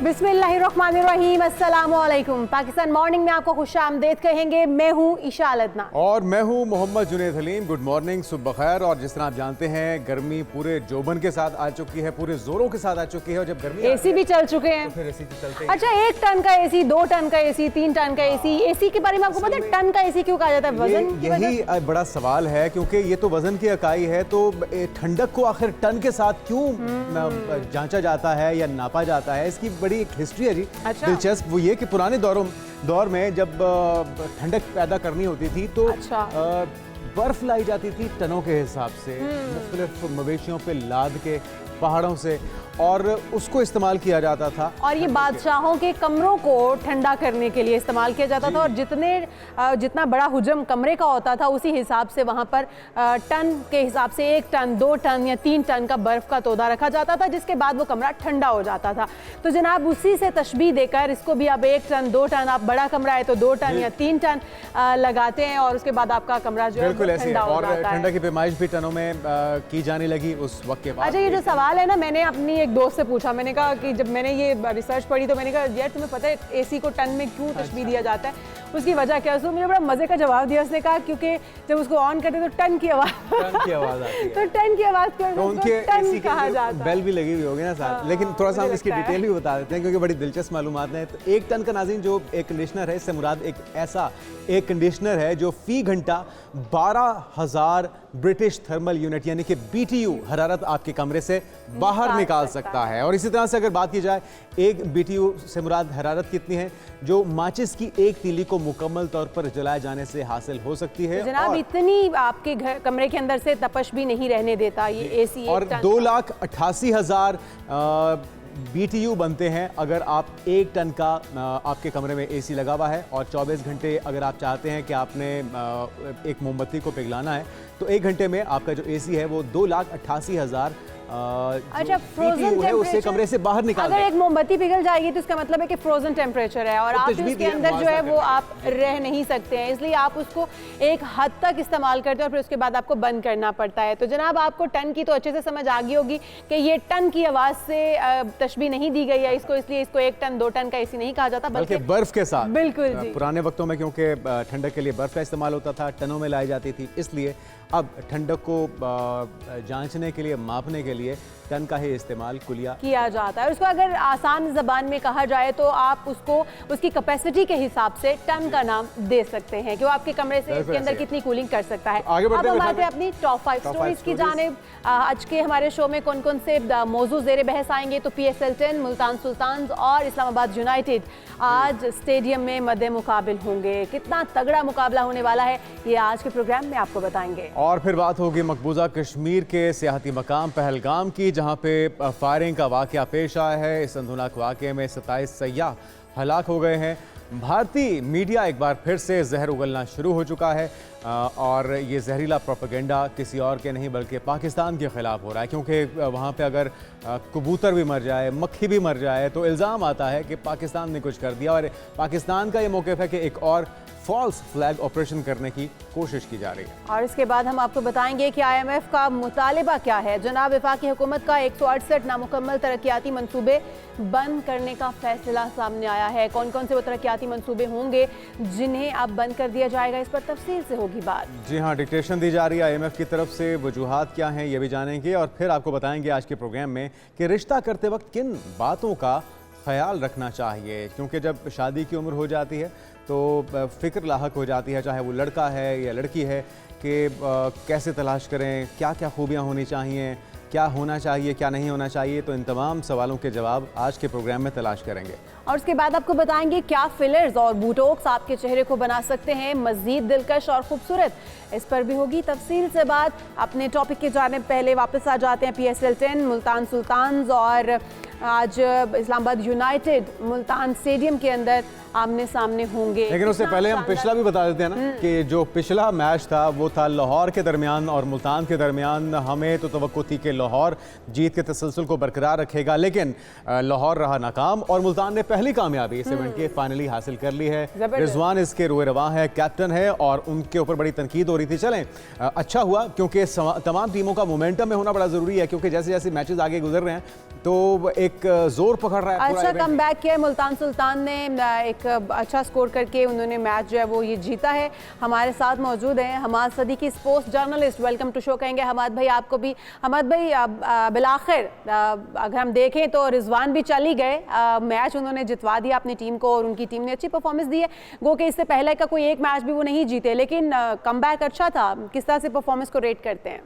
बिस्मिल्लाहिर्रहमानिर्रहीम, अस्सलामुअलैकुम। पाकिस्तान मॉर्निंग में आपको खुशामदीद कहेंगे। मैं हूँ ईशा अदनान और मैं हूँ मोहम्मद जुनैद हलीम। गुड मॉर्निंग, सुबह खैर। और जिस तरह आप जानते हैं, गर्मी पूरे जोबन के साथ आ चुकी है, पूरे जोरों के साथ आ चुकी है। और जब गर्मी एसी भी चल चुके हैं, तो फिर एसी तो चलते हैं। अच्छा, 1 टन का एसी, 2 टन का एसी, 3 टन का एसी। एसी के बारे में आपको पता है टन का एसी क्यों कहा जाता है? वजन की वजह से? यही बड़ा सवाल है, क्योंकि ये तो वजन की इकाई है, तो ठंडक को आखिर टन के साथ क्यों जांचा जाता है या नापा जाता है? इसकी बड़ी एक हिस्ट्री है जी। अच्छा। दिलचस्प वो ये कि पुराने दौर में जब ठंडक पैदा करनी होती थी तो बर्फ लाई जाती थी टनों के हिसाब से, मुख्तलिफ मवेशियों पे लाद के पहाड़ों से, और उसको इस्तेमाल किया जाता था। और ये बादशाहों के कमरों को ठंडा करने के लिए इस्तेमाल किया जाता था। और जितना बड़ा हुजम कमरे का होता था, उसी हिसाब से वहाँ पर टन के हिसाब से 1 टन, 2 टन या 3 टन का बर्फ़ का तोदा रखा जाता था, जिसके बाद वो कमरा ठंडा हो जाता था। तो जनाब, उसी से तशबीह देकर इसको भी अब 1 टन, 2 टन, आप बड़ा कमरा है तो 2 टन या 3 टन लगाते हैं, और उसके बाद आपका कमरा जो है ठंडा हो जाता है। और ठंडा की पैमाइश भी टनों में की जाने लगी उस वक्त के बाद। अच्छा, ये जो सवाल है ना, मैंने अपनी एक दोस्त से पूछा। मैंने कहा कि जब मैंने ये रिसर्च पढ़ी तो मैंने कहा, यार तुम्हें पता है एसी को टन में क्यों तशबीह दिया जाता है? उसकी वजह क्या है? उसने मुझे बड़ा मजे का जवाब दिया। उसने कहा क्योंकि जब उसको ऑन करते तो टन की आवाज आती है। तो टन की आवाज तो उनके टन कहा जाता है। बेल भी लगी हुई होगी ना साथ। लेकिन थोड़ा सा हम इसकी डिटेल भी बता देते हैं, क्योंकि बड़ी दिलचस्प मालूमात है। तो 1 टन का नाज़रीन जो एक कंडीशनर है, इससे मुराद एक ऐसा एक कंडीशनर है जो फी घंटा 12,000 ब्रिटिश थर्मल यूनिट यानी कि BTU हरारत आपके कमरे से बाहर निकाल सकता है। और इसी तरह से अगर बात की जाए, 1 BTU से मुराद हरारत कितनी है जो माचिस की एक तीली को मुकम्मल तौर पर जलाए जाने से हासिल हो सकती है। तो जनाब, इतनी आपके घर कमरे के अंदर से तपश भी नहीं रहने देता ये एसी। और 2,88,000 BTU बनते हैं अगर आप 1 टन का आपके कमरे में एसी लगा हुआ है। और 24 घंटे अगर आप चाहते हैं कि आपने एक मोमबत्ती को पिघलाना है, तो 1 घंटे में आपका जो एसी है वो 2,88,000 अच्छा, फ्रोजन है उससे कमरे से बाहर निकाल। अगर एक मोमबत्ती पिघल जाएगी तो इसका मतलब है कि फ्रोजन टेम्परेचर है, और आप उसके अंदर जो है वो आप रह नहीं सकते हैं, इसलिए आप उसको एक हद तक इस्तेमाल करते हैं और फिर उसके बाद आपको बंद करना पड़ता है। तो जनाब, आपको टन की तो अच्छे से समझ आ गई होगी कि ये टन की आवाज़ से तशबीह नहीं दी गई है इसको, इसलिए इसको 1 टन, 2 टन का एसी नहीं कहा जाता, बल्कि बर्फ के साथ। बिल्कुल जी। पुराने वक्तों में क्योंकि ठंडक के लिए बर्फ का इस्तेमाल होता था, टनों में लाई जाती थी, इसलिए अब ठंडक को जांचने के लिए, मापने के लिए टन का ही इस्तेमाल किया जाता है। उसको अगर आसान ज़बान में कहा जाए तो आप उसको उसकी कैपेसिटी के हिसाब से टन का नाम दे सकते हैं कि वो आपके कमरे से इसके अंदर कितनी कूलिंग कर सकता है। अब हम आते हैं अपनी टॉप 5 स्टोरीज की जानिब। आज के हमारे शो में कौन कौन से मौजू ज़ेरे बहस आएंगे? तो PSL 10, मुल्तान सुल्तान्स और इस्लामाबाद यूनाइटेड आज स्टेडियम में मद्दे मुकाबिल होंगे। कितना तगड़ा मुकाबला होने वाला है, ये आज के प्रोग्राम में आपको बताएंगे। और फिर बात होगी मकबूजा कश्मीर के सियाहती मकाम पहलगाम की, जहाँ पे फायरिंग का वाक़या पेश आया है। इस अंधुनाक वाक़े में 27 सयाह हलाक हो गए हैं। भारतीय मीडिया एक बार फिर से जहर उगलना शुरू हो चुका है, और ये जहरीला प्रोपेगेंडा किसी और के नहीं बल्कि पाकिस्तान के ख़िलाफ़ हो रहा है, क्योंकि वहाँ पे अगर कबूतर भी मर जाए, मक्खी भी मर जाए, तो इल्ज़ाम आता है कि पाकिस्तान ने कुछ कर दिया। और पाकिस्तान का ये मौक़िफ़ है कि एक और फॉल्स फ्लैग ऑपरेशन करने की कोशिश की जा रही है। और इसके बाद हम आपको बताएंगे कि IMF का मुतालिबा क्या है। जनाब, वफाकी हुकूमत का 168 नामुकम्मल तरक्याती मंसूबे बंद करने का फैसला सामने आया है। कौन कौन से वो तरक्याती मंसूबे होंगे जिन्हें अब बंद कर दिया जाएगा, इस पर तफसील से होगी बात। जी हाँ, डिक्टेशन दी जा रही है IMF की तरफ से, वजूहात क्या हैं ये भी जानेंगे। और फिर आपको बताएंगे आज के प्रोग्राम में कि रिश्ता करते वक्त किन बातों का ख्याल रखना चाहिए, क्योंकि जब शादी की उम्र हो जाती है तो फ़िक्र लाहक हो जाती है, चाहे वो लड़का है या लड़की है, कि कैसे तलाश करें, क्या क्या खूबियाँ होनी चाहिए, क्या होना चाहिए, क्या नहीं होना चाहिए। तो इन तमाम सवालों के जवाब आज के प्रोग्राम में तलाश करेंगे। और उसके बाद आपको बताएंगे क्या फिलर्स और बोटॉक्स आपके चेहरे को बना सकते हैं मज़ीद दिलकश और खूबसूरत। इस पर भी होगी तफसील से बात। अपने टॉपिक के जाने पहले वापस आ जाते हैं PSL 10, मुल्तान सुल्तान्स और आज इस्लामाबाद यूनाइटेड मुल्तान स्टेडियम के अंदर आमने सामने होंगे। लेकिन उससे पहले हम पिछला भी बता देते हैं ना कि जो पिछला मैच था वो था लाहौर के दरमियान और मुल्तान के दरमियान। हमें तो तवक्को थी कि लाहौर जीत के तसलसल को बरकरार रखेगा, लेकिन लाहौर रहा नाकाम और मुल्तान ने पहली कामयाबी इस इवेंट की फाइनली हासिल कर ली है। रिजवान इसके रोए रवां है, कैप्टन है और उनके ऊपर बड़ी तनकीद हो रही थी। चलें, अच्छा हुआ क्योंकि तमाम टीमों का मोमेंटम में होना बड़ा ज़रूरी है, क्योंकि जैसे जैसे मैचेस आगे गुजर रहे हैं तो एक एक जोर पकड़ रहा है। अच्छा कम बैक किया मुल्तान सुल्तान ने, एक अच्छा स्कोर करके उन्होंने मैच जो है वो ये जीता है। हमारे साथ मौजूद हैं Hamad Siddiqui, sports journalist. Welcome to show कहेंगे हमाद भाई आपको भी। हमाद भाई बिलाखिर अगर हम देखें तो रिजवान भी चल ही गए, मैच उन्होंने जितवा दिया अपनी टीम को और उनकी टीम ने अच्छी परफॉर्मेंस दी है। गो कि इससे पहले का कोई एक मैच भी वो नहीं जीते, लेकिन कम बैक अच्छा था। किस तरह से परफॉर्मेंस को रेट करते हैं?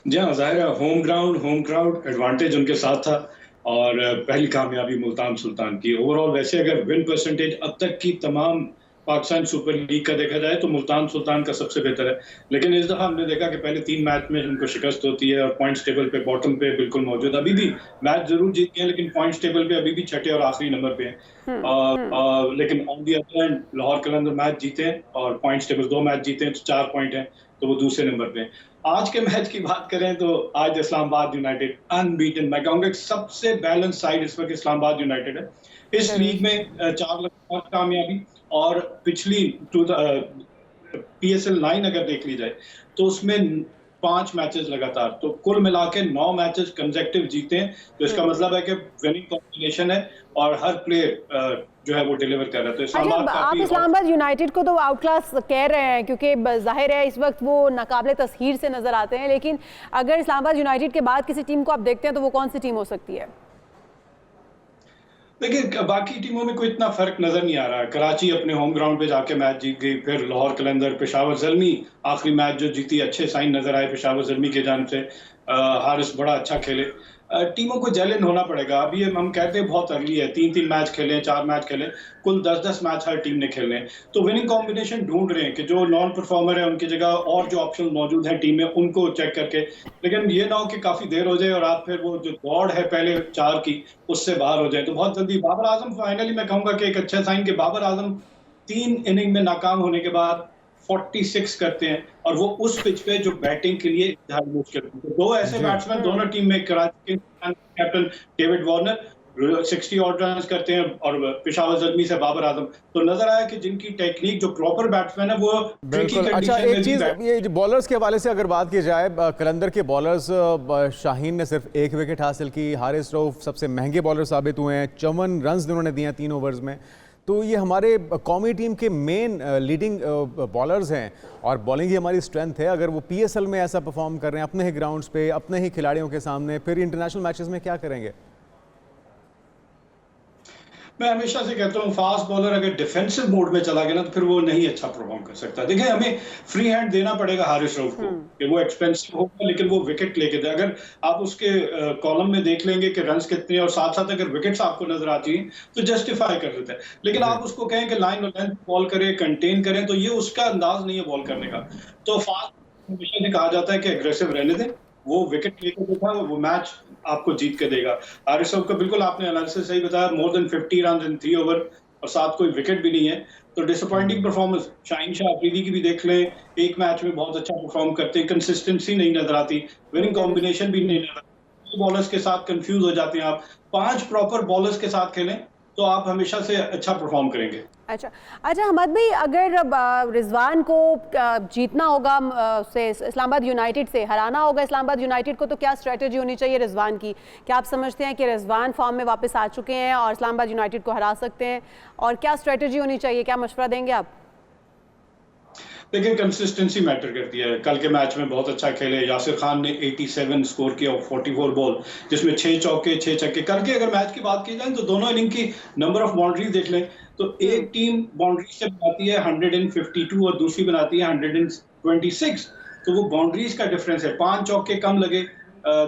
जी हाँ, जाहिर है होम क्राउड एडवांटेज उनके साथ था और पहली कामयाबी मुल्तान सुल्तान की। ओवरऑल वैसे अगर विन परसेंटेज अब तक की तमाम पाकिस्तान सुपर लीग का देखा जाए तो मुल्तान सुल्तान का सबसे बेहतर है, लेकिन इस दफा हमने देखा कि पहले 3 मैच में उनको शिकस्त होती है और पॉइंट्स टेबल पे बॉटम पे बिल्कुल मौजूद। अभी भी मैच जरूर जीत गए लेकिन पॉइंट्स टेबल पे अभी भी छठे और आखिरी नंबर पे हैं। लेकिन on the other hand Lahore Qalandar match जीते हैं और पॉइंट्स टेबल 2 मैच जीते हैं तो 4 पॉइंट है, तो वो दूसरे नंबर पे हैं। आज के मैच की बात करें तो आज इस्लामाबाद यूनाइटेड अनबीटन, मैं कहूंगा सबसे बैलेंस साइड इस वक्त इस्लामाबाद यूनाइटेड है। इस लीग में 4 लगातार कामयाबी और पिछली PSL 9 अगर देख ली जाए तो उसमें 5 मैचेस लगातार, तो कुल मिला के 9 मैचेस कंसेक्टिव जीते हैं। तो इसका मतलब है कि विनिंग कॉम्बिनेशन है और हर प्लेयर जो है वो डिलीवर कर रहा है। तो इस्लामाबाद आप इस्लामाबाद यूनाइटेड को तो आउट क्लास कह रहे हैं क्योंकि जाहिर है इस वक्त वो नाकाबिले तस्हीर से नजर आते हैं, लेकिन अगर इस्लामाबाद यूनाइटेड के बाद किसी टीम को आप देखते हैं तो वो कौन सी टीम हो सकती है? देखिए बाकी टीमों में कोई इतना फर्क नजर नहीं आ रहा है। कराची अपने होम ग्राउंड पे जाके मैच जीत गई, फिर लाहौर कलंदर, पेशावर ज़ल्मी आखिरी मैच जो जीती, अच्छे साइन नजर आए पेशावर ज़ल्मी के जानिब से। हारिस बड़ा अच्छा खेले। टीमों को जेल इन होना पड़ेगा। अभी हम कहते हैं बहुत अर्ली है, 3-3 मैच खेलें, 4 मैच खेलें, कुल 10-10 मैच हर टीम ने खेलने। तो विनिंग कॉम्बिनेशन ढूंढ रहे हैं कि जो नॉन परफॉर्मर है उनकी जगह और जो ऑप्शन मौजूद है टीम में उनको चेक करके। लेकिन ये ना हो कि काफी देर हो जाए और आप फिर वो जो दौड़ है पहले 4 की उससे बाहर हो जाए तो बहुत जल्दी। बाबर आजम फाइनली मैं कहूंगा कि एक अच्छा साइन कि बाबर आजम 3 इनिंग में नाकाम होने के बाद 46 करते हैं और वो उस पिच पे जो बैटिंग के लिए यूज करते हैं। तो 2 ऐसे बैट्समैन दोनों टीम में, कराची के captain David Warner 60 odd run करते हैं और पेशावर ज़ल्मी से बाबर आजम। तो नजर आया कि जिनकी टेक्निक जो प्रॉपर बैट्समैन है वो बिल्कुल। अच्छा एक चीज ये बॉलर्स के हवाले से अगर बात की जाए, कलंदर के बॉलर्स शाहीन ने सिर्फ 1 विकेट हासिल की, हारिस रऊफ सबसे महंगे बॉलर साबित हुए हैं, 54 रन उन्होंने दिए 3 ओवर्स में। तो ये हमारे कौमी टीम के मेन लीडिंग बॉलर्स हैं और बॉलिंग ही हमारी स्ट्रेंथ है। अगर वो PSL में ऐसा परफॉर्म कर रहे हैं अपने ही ग्राउंड्स पे, अपने ही खिलाड़ियों के सामने, फिर इंटरनेशनल मैचेस में क्या करेंगे? मैं हमेशा से कहता हूँ फास्ट बॉलर अगर डिफेंसिव मोड में चला गया ना तो फिर वो नहीं अच्छा परफॉर्म कर सकता। देखिए हमें फ्री हैंड देना पड़ेगा हारिस रऊफ को कि वो एक्सपेंसिव होगा लेकिन वो विकेट लेके दे। अगर आप उसके कॉलम में देख लेंगे कि रन्स कितने और साथ साथ अगर विकेट्स आपको नजर आती हैं तो जस्टिफाई कर देता है। लेकिन आप उसको कहें कि लाइन और लेंथ बॉल करें, कंटेन करें, तो ये उसका अंदाज नहीं है बॉल करने का। तो फास्ट हमेशा से कहा जाता है कि एग्रेसिव रहने दें, वो विकेट लेकर देखा वो मैच आपको जीत के देगा। हारिस रऊफ का बिल्कुल आपने एनालिसिस सही बताया, more than 50 run in 3 over और साथ कोई विकेट भी नहीं है। तो डिसअपॉइंटिंग परफॉर्मेंस शाहीन शाह अफरीदी की भी देख लें, एक मैच में बहुत अच्छा परफॉर्म करते हैं, कंसिस्टेंसी नहीं नजर आती, विनिंग कॉम्बिनेशन भी नहीं नजर आती, बॉलर्स के साथ कंफ्यूज हो जाते हैं आप। 5 प्रॉपर बॉलर्स के साथ खेलें तो आप हमेशा से अच्छा परफॉर्म करेंगे। अच्छा हमाद भाई, अगर रिजवान को जीतना होगा से इस्लामाबाद यूनाइटेड से हराना होगा इस्लामाबाद यूनाइटेड को, तो क्या स्ट्रेटजी होनी चाहिए रिजवान की? क्या आप समझते हैं कि रिजवान फॉर्म में वापस आ चुके हैं और इस्लामाबाद यूनाइटेड को हरा सकते हैं, और क्या स्ट्रेटजी होनी चाहिए, क्या मशवरा देंगे आप? देखिए कंसिस्टेंसी मैटर करती है। कल के मैच में बहुत अच्छा खेले, यासिर खान ने 87 स्कोर किया और 44 बॉल जिसमें 6 चौके 6 छक्के। कल के अगर मैच की बात की जाए तो दोनों इनिंग की नंबर ऑफ बाउंड्रीज देख लें तो एक टीम बाउंड्री से बनाती है 152 और दूसरी बनाती है 126। तो वो बाउंड्रीज का डिफरेंस है, 5 चौके कम लगे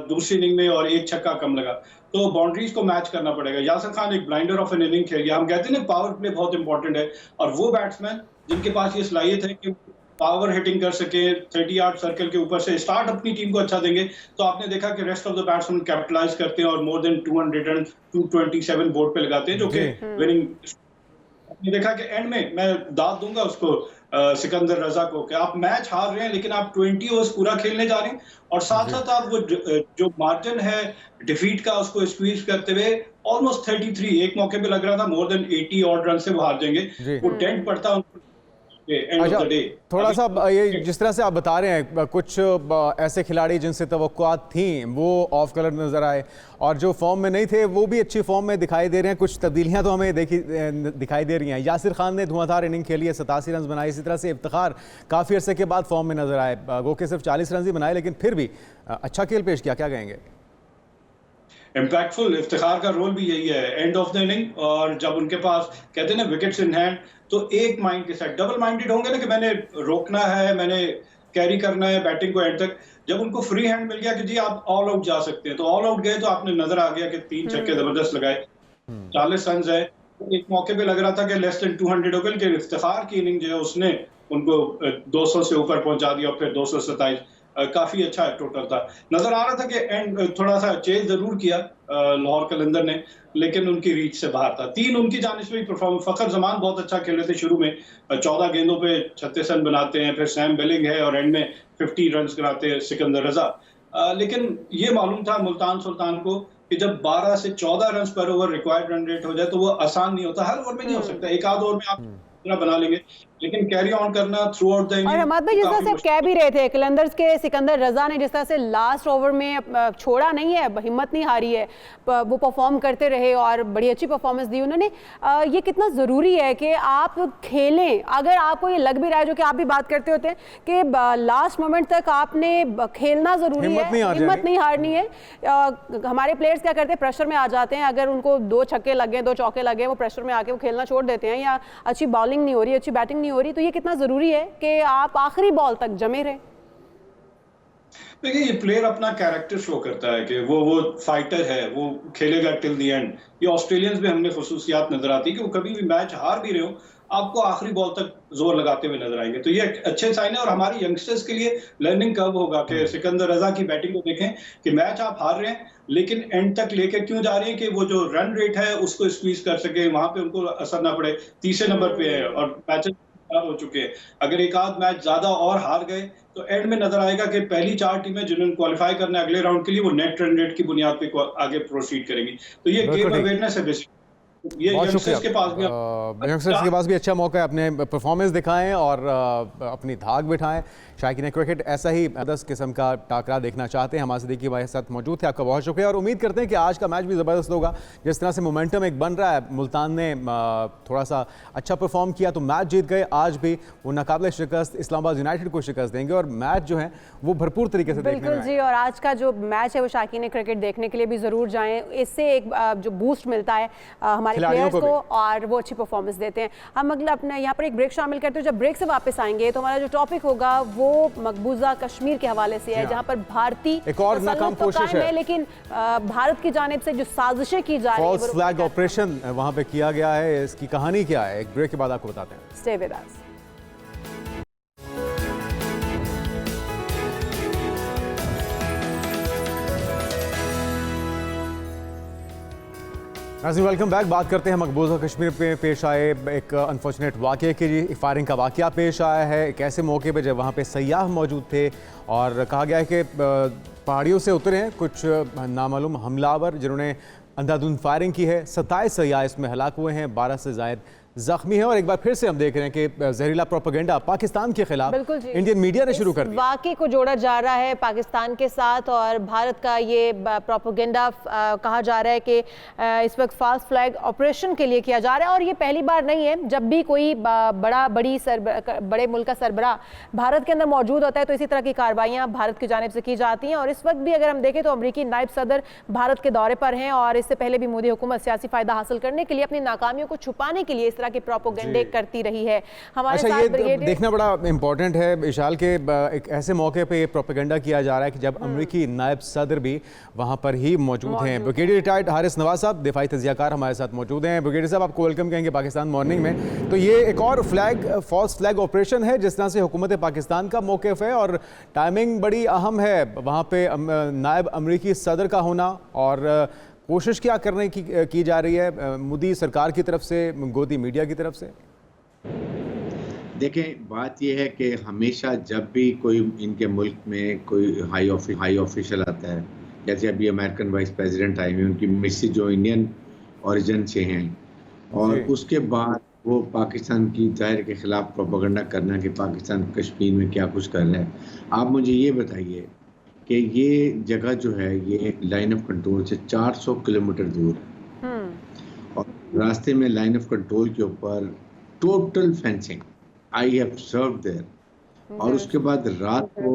दूसरी इनिंग में और 1 छक्का कम लगा। तो बाउंड्रीज को मैच करना पड़ेगा। यासिर खान एक ब्लाइंडर ऑफ एन इनिंग खेल गया। हम कहते हैं ना पावर प्ले बहुत इंपॉर्टेंट है और वो बैट्समैन जिनके पास ये सलाहियत है कि पावर हिटिंग कर सके, 30 यार्ड सर्कल के ऊपर से स्टार्ट अपनी टीम को अच्छा देंगे, तो आपने देखा कि rest of the batsman capitalize करते हैं और मोर देन 200 रन 227 बोर्ड पे लगाते हैं जो कि विनिंग। आपने देखा कि एंड में मैं दाद दूंगा उसको सिकंदर रजा को कि आप मैच हार रहे हैं लेकिन आप 20 ओवर्स पूरा खेलने जा रहे हैं और साथ साथ आप वो जो मार्जिन है डिफीट का उसको स्क्वीज करते हुए ऑलमोस्ट 33, एक मौके पे लग रहा था मोर देन 80 ऑड रन से वो हार जाएंगे। वो डेंट पड़ता अच्छा, थोड़ा सा ये जिस तरह से आप बता रहे हैं, कुछ ऐसे खिलाड़ी जिनसे तवक्कुआत थी वो ऑफ कलर नजर आए और जो फॉर्म में नहीं थे वो भी अच्छी फॉर्म में दिखाई दे रहे हैं। कुछ तब्दीलियां तो हमें दिखाई दे रही हैं। यासिर खान ने धुआंधार इनिंग खेली है, 87 रन बनाए। इसी तरह से इफ्तिखार काफ़ी अरसे के बाद फॉर्म में नजर आए, वो के सिर्फ 40 रन ही बनाए लेकिन फिर भी अच्छा खेल पेश किया। क्या कहेंगे? इम्पैक्टफुल इफ्तिखार का रोल भी यही है, एंड ऑफ द इनिंग, और जब उनके पास कहते हैं ना विकेट्स इन हैंड, तो एक माइंड के साथ डबल माइंडेड होंगे ना कि मैंने रोकना है, मैंने कैरी करना है बैटिंग को एंड तक। जब उनको फ्री हैंड मिल गया कि जी आप ऑल आउट जा सकते हैं, तो ऑल आउट गए तो आपने नजर आ गया कि 3 छक्के जबरदस्त लगाए, 40 रन है। एक मौके पे लग रहा था कि लेस देन 200 हो गए, लेकिन इफ्तिखार की इनिंग जो है उसने उनको 200 से ऊपर पहुंचा दिया, फिर 227। काफी अच्छा टोटल था। नजर आ रहा था कि एंड थोड़ा सा चेज जरूर किया लाहौर कलंदर ने, लेकिन उनकी रीच से बाहर था। 3 उनकी जानिब से भी परफॉर्मेंस। फखर जमान बहुत अच्छा खेल रहे थे शुरू में, 14 गेंदों पे 36 रन बनाते हैं, फिर सैम बेलिंग है और एंड में 50 रन कराते हैं सिकंदर रजा। लेकिन ये मालूम था मुल्तान सुल्तान को कि जब 12 से 14 रन पर ओवर रिक्वायर्ड रन रेट हो जाए तो वो आसान नहीं होता, हर ओवर में नहीं हो सकता। एक आध ओवर में आप बना लेंगे, लेकिन कैरी ऑन करना थ्रू आउट द इनिंग। और हमाद भाई जिस तरह से कह भी रहे थे, कलंदर्स के सिकंदर रजा ने जिस तरह से लास्ट ओवर में छोड़ा नहीं है, हिम्मत नहीं हारी है, वो परफॉर्म करते रहे और बड़ी अच्छी परफॉर्मेंस दी उन्होंने। ये कितना ज़रूरी है कि आप खेलें। अगर आपको ये लग भी रहा है, जो कि आप भी बात करते होते हैं कि लास्ट मोमेंट तक आपने खेलना ज़रूरी है, हिम्मत नहीं हारनी है। हमारे प्लेयर्स क्या करते हैं, प्रेशर में आ जाते हैं। अगर उनको 2 छक्के लगे, 2 चौके लगे, वो प्रेशर में आके वो खेलना छोड़ देते हैं, या अच्छी बॉलिंग नहीं हो रही, अच्छी बैटिंग नहीं हो रही। तो ये कितना जरूरी है कि आप आखिरी बॉल तक जमे रहे। देखिए, ये प्लेयर अपना कैरेक्टर शो करता है कि वो फाइटर है, वो खेलेगा टिल द एंड। ये ऑस्ट्रेलियंस में हमने खुसूसियात नजर आती है कि वो कभी भी मैच हार भी रहे हो, आपको आखिरी बॉल तक जोर लगाते हुए नजर आएंगे। तो ये एक अच्छे साइन है और हमारे यंगस्टर्स के लिए लर्निंग कर्व होगा कि सिकंदर रजा की बैटिंग को देखें कि मैच आप हार रहे हैं लेकिन एंड तक लेके क्यों जा रहे हैं कि वो जो रन रेट है उसको स्क्वीज कर सके, वहां पे उनको असर ना पड़े। तीसरे नंबर पे है और मैचेस हो चुके हैं। अगर एक आध मैच ज्यादा और हार गए तो एंड में नजर आएगा कि पहली 4 टीमें जिन्होंने क्वालिफाई करना है अगले राउंड के लिए, वो नेट रन रेट की बुनियाद पे आगे प्रोसीड करेंगी। तो ये गेम अवेयरनेस है बेसिक। ये यंगस्टर्स के पास भी अच्छा मौका है, अपने परफॉर्मेंस दिखाएं और अपनी धाक बिठाएं। शायकीन क्रिकेट ऐसा ही 10 किस्म का टाकरा देखना चाहते हैं। हमारे देखिए हमारे साथ मौजूद थे, आपका बहुत शुक्रिया और उम्मीद करते हैं कि आज का मैच भी ज़बरदस्त होगा। जिस तरह से मोमेंटम एक बन रहा है, मुल्तान ने थोड़ा सा अच्छा परफॉर्म किया तो मैच जीत गए। आज भी वो नाकाबिल शिकस्त इस्लामाबाद यूनाइटेड को शिकस्त देंगे और मैच जो है वो भरपूर तरीके से देखने में जी। और आज का जो मैच है वो शायकीन क्रिकेट देखने के लिए भी ज़रूर जाएँ। इससे एक जो बूस्ट मिलता है हमारे प्लेयर्स को और वो अच्छी परफॉर्मेंस देते हैं। हम अगला अपना यहाँ पर एक ब्रेक शामिल करते हैं। जब ब्रेक से वापस आएंगे तो हमारा जो टॉपिक होगा वो मकबूजा कश्मीर के हवाले से है, जहाँ पर भारतीय एक और नाकाम कोशिश है, लेकिन भारत की जानिब से जो साजिशें की जा रही है, फॉल्स फ्लैग ऑपरेशन वहाँ पे किया गया है। इसकी कहानी क्या है, एक ब्रेक के बाद आपको बताते हैं। Stay with us. नाज़रीन वेलकम बैक। बात करते हैं मकबूजा कश्मीर पे पेश आए एक अनफॉर्चुनेट वाक़े की। फायरिंग का वाक़या पेश आया है एक ऐसे मौके पे जब वहाँ पे सयाह मौजूद थे और कहा गया है कि पहाड़ियों से उतरे हैं कुछ नामालूम हमलावर जिन्होंने अंधाधुंध फायरिंग की है। 27 सयाह इसमें हलाक हुए हैं, 12 से ज़ायद जख्मी है। और एक बार फिर से हम देख रहे हैं कि जहरीला प्रोपेगेंडा पाकिस्तान के खिलाफ इंडियन मीडिया ने शुरू कर दिया। वाक़े को जोड़ा जा रहा है पाकिस्तान के साथ और भारत का ये प्रोपेगेंडा कहा जा रहा है कि इस वक्त फॉल्स फ्लैग ऑपरेशन के लिए किया जा रहा है। और ये पहली बार नहीं है, जब भी कोई बड़े मुल्क का सरबराह भारत के अंदर मौजूद होता है तो इसी तरह की कार्रवाइयाँ भारत की जानिब से की जाती हैं। और इस वक्त भी अगर हम देखें तो अमरीकी नायब सदर भारत के दौरे पर हैं और इससे पहले भी मोदी हुकूमत सियासी फ़ायदा हासिल करने के लिए अपनी नाकामियों को छुपाने के लिए इस तरह के प्रोपेगेंडे करती रही है। हमारे साथ ये देखना बड़ा इंपॉर्टेंट है विशाल के एक ऐसे मौके पे प्रोपेगेंडा किया जा रहा है कि जब अमरीकी नायब सदर भी वहां पर ही मौजूद हैं। ब्रिगेडियर रिटायर्ड हारिस नवाज साहब दिफाई तजियाकार हमारे साथ मौजूद हैं। ब्रिगेडियर साहब आपको वेलकम कहेंगे पाकिस्तान मॉर्निंग में। तो ये एक और फॉल्स फ्लैग ऑपरेशन है जिस तरह से हुकूमत पाकिस्तान का मौक़िफ़ है और टाइमिंग बड़ी अहम है वहाँ पे नायब अमरीकी सदर का होना और कोशिश क्या करने की जा रही है मोदी सरकार की तरफ से, गोदी मीडिया की तरफ से? देखें, बात यह है कि हमेशा जब भी कोई इनके मुल्क में कोई हाई ऑफिशियल आता है, जैसे अभी अमेरिकन वाइस प्रेसिडेंट आए हुए, उनकी मिसेज जो इंडियन ओरिजिन से हैं और उसके बाद वो पाकिस्तान की जाहिर के खिलाफ प्रोपेगेंडा करना कि पाकिस्तान कश्मीर में क्या कुछ कर रहा है। आप मुझे ये बताइए कि ये जगह जो है ये लाइन ऑफ कंट्रोल से 400 किलोमीटर दूर है और रास्ते में लाइन ऑफ कंट्रोल के ऊपर total fencing I have served there. और उसके बाद रात को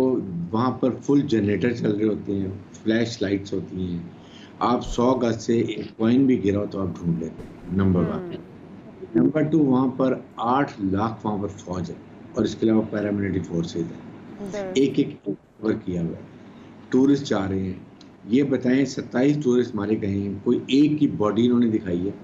वहाँ पर फुल जनरेटर चल रहे होते हैं, फ्लैश लाइट्स होती हैं। आप 100 गज से एक कॉइन भी गिरा हो तो आप ढूंढ लेते हैं, नंबर 1। नंबर 2, वहाँ पर 8 लाख वहाँ पर फौज है और इसके अलावा पैरामिलिट्री फोर्सेज है। एक कवर किया हुआ है। टूरिस्ट जा रहे हैं, ये बताएं 27 टूरिस्ट मारे गए हैं, कोई एक की बॉडी इन्होंने दिखाई है?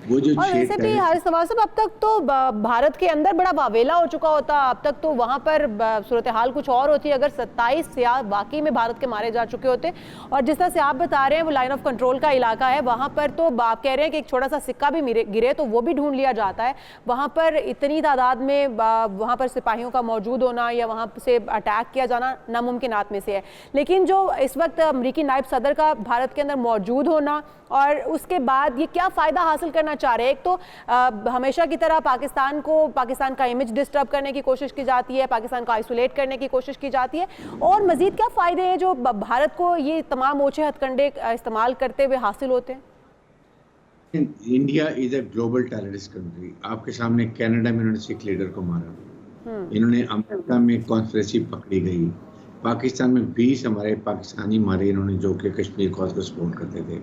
वो जो और वैसे भी हर समाज से अब तक तो भारत के अंदर बड़ा वावेला हो चुका होता, अब तक तो वहां पर सूरत हाल कुछ और होती है। अगर 27 सियाह वाकई में भारत के मारे जा चुके होते, और जिस तरह से आप बता रहे हैं वो लाइन ऑफ कंट्रोल का इलाका है, वहां पर तो आप कह रहे हैं कि एक छोटा सा सिक्का भी गिरे तो वो भी ढूंढ लिया जाता है। वहां पर इतनी तादाद में वहां पर सिपाहियों का मौजूद होना या वहां से अटैक किया जाना नामुमकिनात में से है। लेकिन जो इस वक्त अमरीकी नायब सदर का भारत के अंदर मौजूद होना और उसके बाद ये क्या फ़ायदा हासिल करना चाह रहे हैं? एक तो हमेशा की तरह पाकिस्तान का इमेज डिस्टर्ब करने की कोशिश की जाती है, पाकिस्तान को आइसोलेट करने की कोशिश की जाती है, और मजीद क्या फ़ायदे हैं जो भारत को ये तमाम ओछे हथकंडे इस्तेमाल करते हुए हासिल होते हैं? India is a global terrorist country. आपके सामने कनाडा में इन्होंने सिख लीडर को मारा, इन्होंने अमेरिका में कॉन्स्पिरेसी पकड़ी गई, पाकिस्तान में 20 हमारे पाकिस्तानी मारे इन्होंने जो कि कश्मीर कॉज को सपोर्ट करते थे।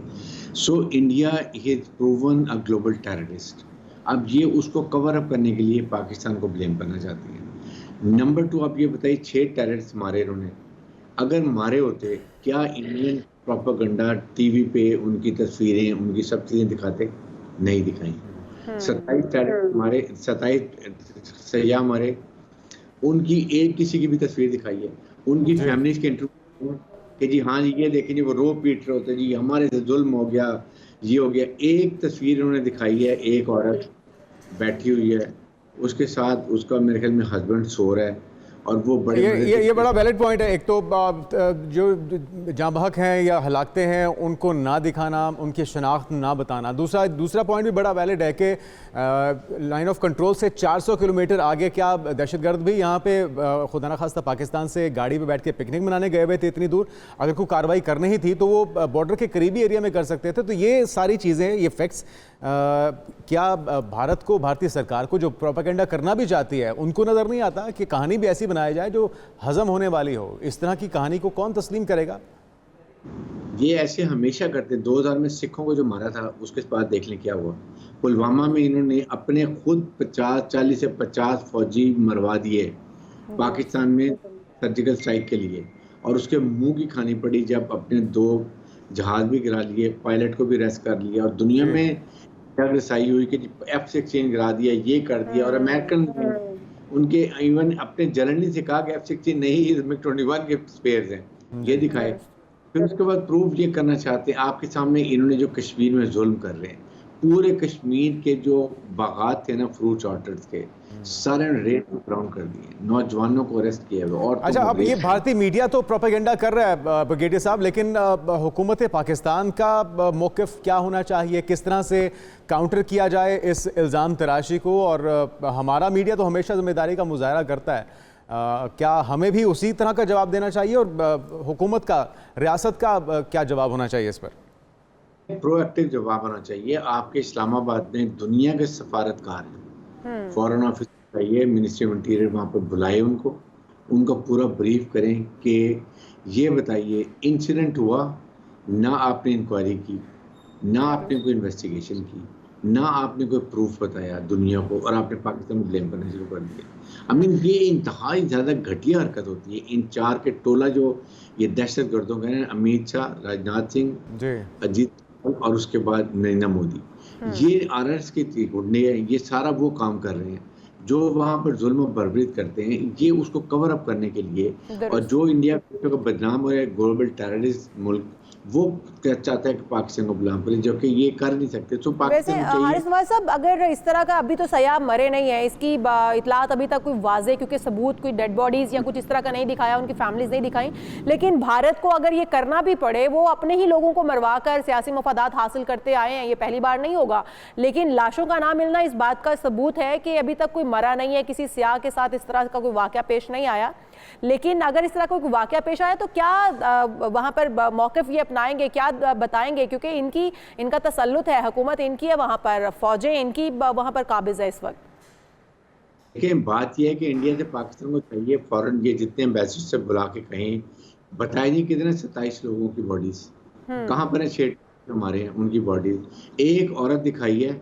So India is proven a global terrorist. अब ये उसको कवर अप करने के लिए पाकिस्तान को ब्लेम करना चाहती है। नंबर 2, आप ये बताइए 6 टेररिस्ट मारे इन्होंने, अगर मारे होते क्या इंडियन प्रोपेगेंडा टीवी पे उनकी तस्वीरें उनकी सब चीज़ें दिखाते? नहीं दिखाई। 27 टेररिस्ट मारे, 27 सयाह मारे, उनकी एक किसी की भी तस्वीर दिखाई है? उनकी फैमिलीज के इंटरव्यू कि जी हाँ जी ये देखें जी वो रो पीट रहे होते, जी हमारे से जुल्म हो गया, ये हो गया। एक तस्वीर उन्होंने दिखाई है, एक औरत बैठी हुई है, उसके साथ उसका मेरे ख्याल में हस्बैंड सो रहा है, और वो बड़े ये बड़ा वैलिड पॉइंट है। एक तो जो जहाँ बहक हैं या हलाकते हैं उनको ना दिखाना, उनकी शनाख्त ना बताना। दूसरा पॉइंट भी बड़ा वैलिड है कि लाइन ऑफ कंट्रोल से 400 किलोमीटर आगे क्या दहशतगर्द भी यहाँ पे खुदा न खास्ता पाकिस्तान से गाड़ी पे बैठ के पिकनिक मनाने गए हुए थे इतनी दूर? अगर कोई कार्रवाई करनी ही थी तो वो बॉर्डर के करीबी एरिया में कर सकते थे। तो ये सारी चीज़ें, ये फैक्ट्स क्या भारत को, भारतीय सरकार को जो प्रोपेगेंडा करना भी चाहती है, उनको नज़र नहीं आता कि कहानी भी ऐसी बनाई जाए जो हजम होने वाली हो? इस तरह की कहानी को कौन तस्लीम करेगा? ये ऐसे हमेशा करते। 2000 में सिखों को जो मारा था उसके बाद देख लें क्या हुआ। पुलवामा में इन्होंने अपने खुद 40 से 50 फौजी मरवा दिए पाकिस्तान में सर्जिकल स्ट्राइक के लिए, और उसके मुंह की खानी पड़ी जब अपने 2 जहाज भी गिरा लिए, पायलट को भी रेस्ट कर लिया, और दुनिया में रसाई हुई कि F-16 गिरा दिया, ये कर दिया। और अमेरिकन उनके इवन अपने जनरल से कहा कि F-16 नहीं, MiG-21 के स्पेयर्स हैं, ये दिखाए। फिर उसके बाद प्रूफ ये करना चाहते हैं आपके सामने, इन्होंने जो कश्मीर में जुल्म कर रहे हैं, पूरे कश्मीर के जो बागात थे ना फ्रूट ऑर्चर्ड्स के, सारे रेड ग्राउंड कर दिए, नौजवानों को अरेस्ट किया हुआ। और अच्छा, अब ये भारतीय मीडिया तो प्रोपेगेंडा कर रहा है ब्रिगेडियर साहब, लेकिन हुकूमत पाकिस्तान का मौक़िफ़ क्या होना चाहिए? किस तरह से काउंटर किया जाए इस इल्ज़ाम तराशी को? और हमारा मीडिया तो हमेशा जिम्मेदारी का मुजाहरा करता है, क्या हमें भी उसी तरह का जवाब देना चाहिए? और हुकूमत का, रियासत का क्या जवाब होना चाहिए इस पर? प्रोएक्टिव जवाब आना चाहिए। आपके इस्लामाबाद में दुनिया के सफारतकार हैं, फॉरेन ऑफिस चाहिए, मिनिस्ट्री ऑफ इंटीरियर वहाँ पर बुलाए उनको पूरा ब्रीफ करें कि ये बताइए इंसिडेंट हुआ, ना आपने इंक्वायरी की, ना आपने कोई इन्वेस्टिगेशन की, ना आपने कोई प्रूफ बताया दुनिया को, और आपने पाकिस्तान को ब्लेम करना शुरू कर दिया। ये इंतहाई ज़्यादा घटिया हरकत होती है। इन 4 के टोला जो ये दहशत गर्दों का है, अमित शाह, राजनाथ सिंह, अजीत और उसके बाद नरेंद्र मोदी, ये आरएस के गुंडे हैं, ये सारा वो काम कर रहे हैं जो वहाँ पर जुल्म बर्बरीत करते हैं, ये उसको कवर अप करने के लिए। और जो इंडिया का बदनाम हो रहा है ग्लोबल टेररिस्ट मुल्क, वो चाहता है कि पाकिस्तान को गुलाम करे, जो कि ये कर नहीं सकते। तो वैसे हारिस नवाज साहब, अगर इस तरह का, अभी तो सयाब मरे नहीं है, इसकी इतलात अभी तक कोई वाजे, क्योंकि सबूत कोई डेड बॉडीज या कुछ इस तरह का नहीं दिखाया, उनकी फैमिलीज नहीं दिखाई, लेकिन भारत को अगर ये करना भी पड़े, वो अपने ही लोगों को मरवा कर सियासी मफादात हासिल करते आए हैं, ये पहली बार नहीं होगा। लेकिन लाशों का ना मिलना इस बात का सबूत है कि अभी तक कोई मरा नहीं है, किसी सियाह के साथ इस तरह का कोई वाकया पेश नहीं आया। लेकिन अगर इस तरह कोई वाकया पेश आया तो क्या वहां पर मौक़िफ़ ये अपनाएंगे, क्या बताएंगे? क्योंकि इनका तसल्लुत है, हुकूमत इनकी है, वहां पर फौजें इनकी वहां पर काबिज है इस वक्त। देखिए, बात यह है कि इंडिया से पाकिस्तान को चाहिए फौरन ये जितने एम्बेसडर से बुला के कहें, बताए नहीं कितने 27 लोगों की बॉडीज कहाँ पर है, 6 हमारे हैं उनकी बॉडीज। एक औरत दिखाई है,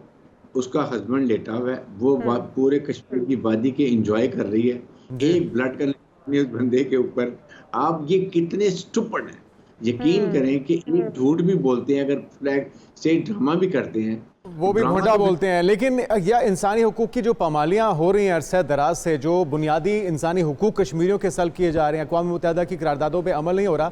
उसका हस्बैंड लेटा हुआ है, वो पूरे कश्मीर की वादी के एंजॉय कर रही है, एक ब्लड का उस बंदे के ऊपर। आप ये कितने स्टूपिड हैं। यकीन करें कि एक झूठ भी बोलते हैं, अगर फ्लैग से ड्रामा भी करते हैं, वो भी झूठा बोलते हैं। लेकिन यह इंसानी हुकूक की जो पामालियाँ हो रही हैं अरसे दराज से, जो बुनियादी इंसानी हुकूक कश्मीरियों के सल्ब किए जा रहे हैं, अक़वाम मुत्तहिदा की करारदादों पे अमल नहीं हो रहा,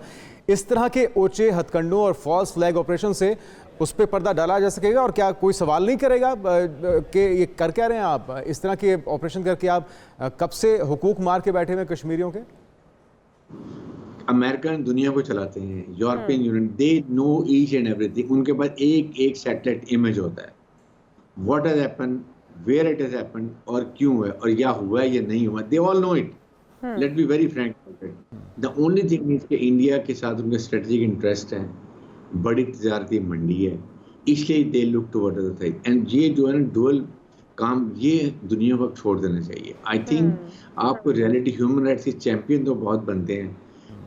इस तरह के ओछे हथकंडों और फॉल्स फ्लैग ऑपरेशन से उस पर पर्दा डाला जा सकेगा? और क्या कोई सवाल नहीं करेगा कि ये कर क्या रहे हैं आप, इस तरह के ऑपरेशन करके आप कब से हुकूक मार के बैठे हुए कश्मीरियों के? अमेरिकन दुनिया को चलाते हैं, European Union, they know each and everything. उनके पास एक एक सैटेलाइट इमेज होता है, what has happened, where it has happened, और क्यों है, और या हुआ है या नहीं हुआ, they all know it. Let be very frank, the only thing is कि इंडिया के साथ उनके स्ट्रेटेजिक इंटरेस्ट है, बड़ी तजारती मंडी है, इसलिए they look toward the thing. And ये जो है ना डुअल काम, ये दुनिया को छोड़ देना चाहिए। आई थिंक आपको रियलिटी, ह्यूमन राइट्स के चैंपियन तो बहुत बनते हैं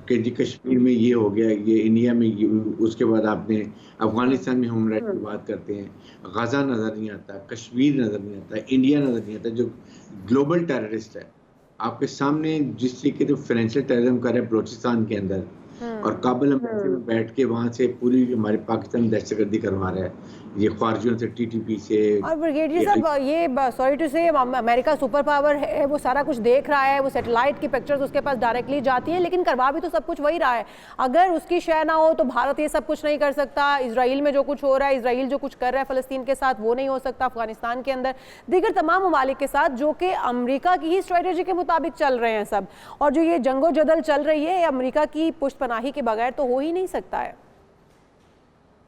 कि जी कश्मीर में ये हो गया, ये इंडिया में ये, उसके बाद आपने अफगानिस्तान में ह्यूमन राइट्स की बात करते हैं, गजा नज़र नहीं आता, कश्मीर नज़र नहीं आता, इंडिया नज़र नहीं आता, जो ग्लोबल टेररिस्ट है आपके सामने, जिस तरीके से फाइनेंशियल टेररिज्म कर रहे हैं बलोचिस्तान के अंदर, और काबुल में बैठ के वहाँ से पूरी हमारे पाकिस्तान दहशतगर्दी करवा रहा है, ये ख्वारिजियों से, टीटीपी से। और ब्रिगेडियर साहब, ये सॉरी टू से, अमेरिका सुपर पावर है, वो सारा कुछ देख रहा है, वो सैटेलाइट की पिक्चर्स उसके पास डायरेक्टली जाती है, लेकिन करवा भी तो सब कुछ वही रहा है। अगर उसकी शय ना हो तो भारत ये सब कुछ नहीं कर सकता। इजराइल में जो कुछ हो रहा है, इजराइल जो कुछ कर रहा है फ़लस्तीन के साथ, वो नहीं हो सकता। अफगानिस्तान के अंदर दीगर तमाम ममालिक के साथ, जो कि अमेरिका की ही स्ट्रेटेजी के मुताबिक चल रहे हैं सब, और जो ये जंगो जदल चल रही है, अमेरिका की पुष्टपनाही के बगैर तो हो ही नहीं सकता है।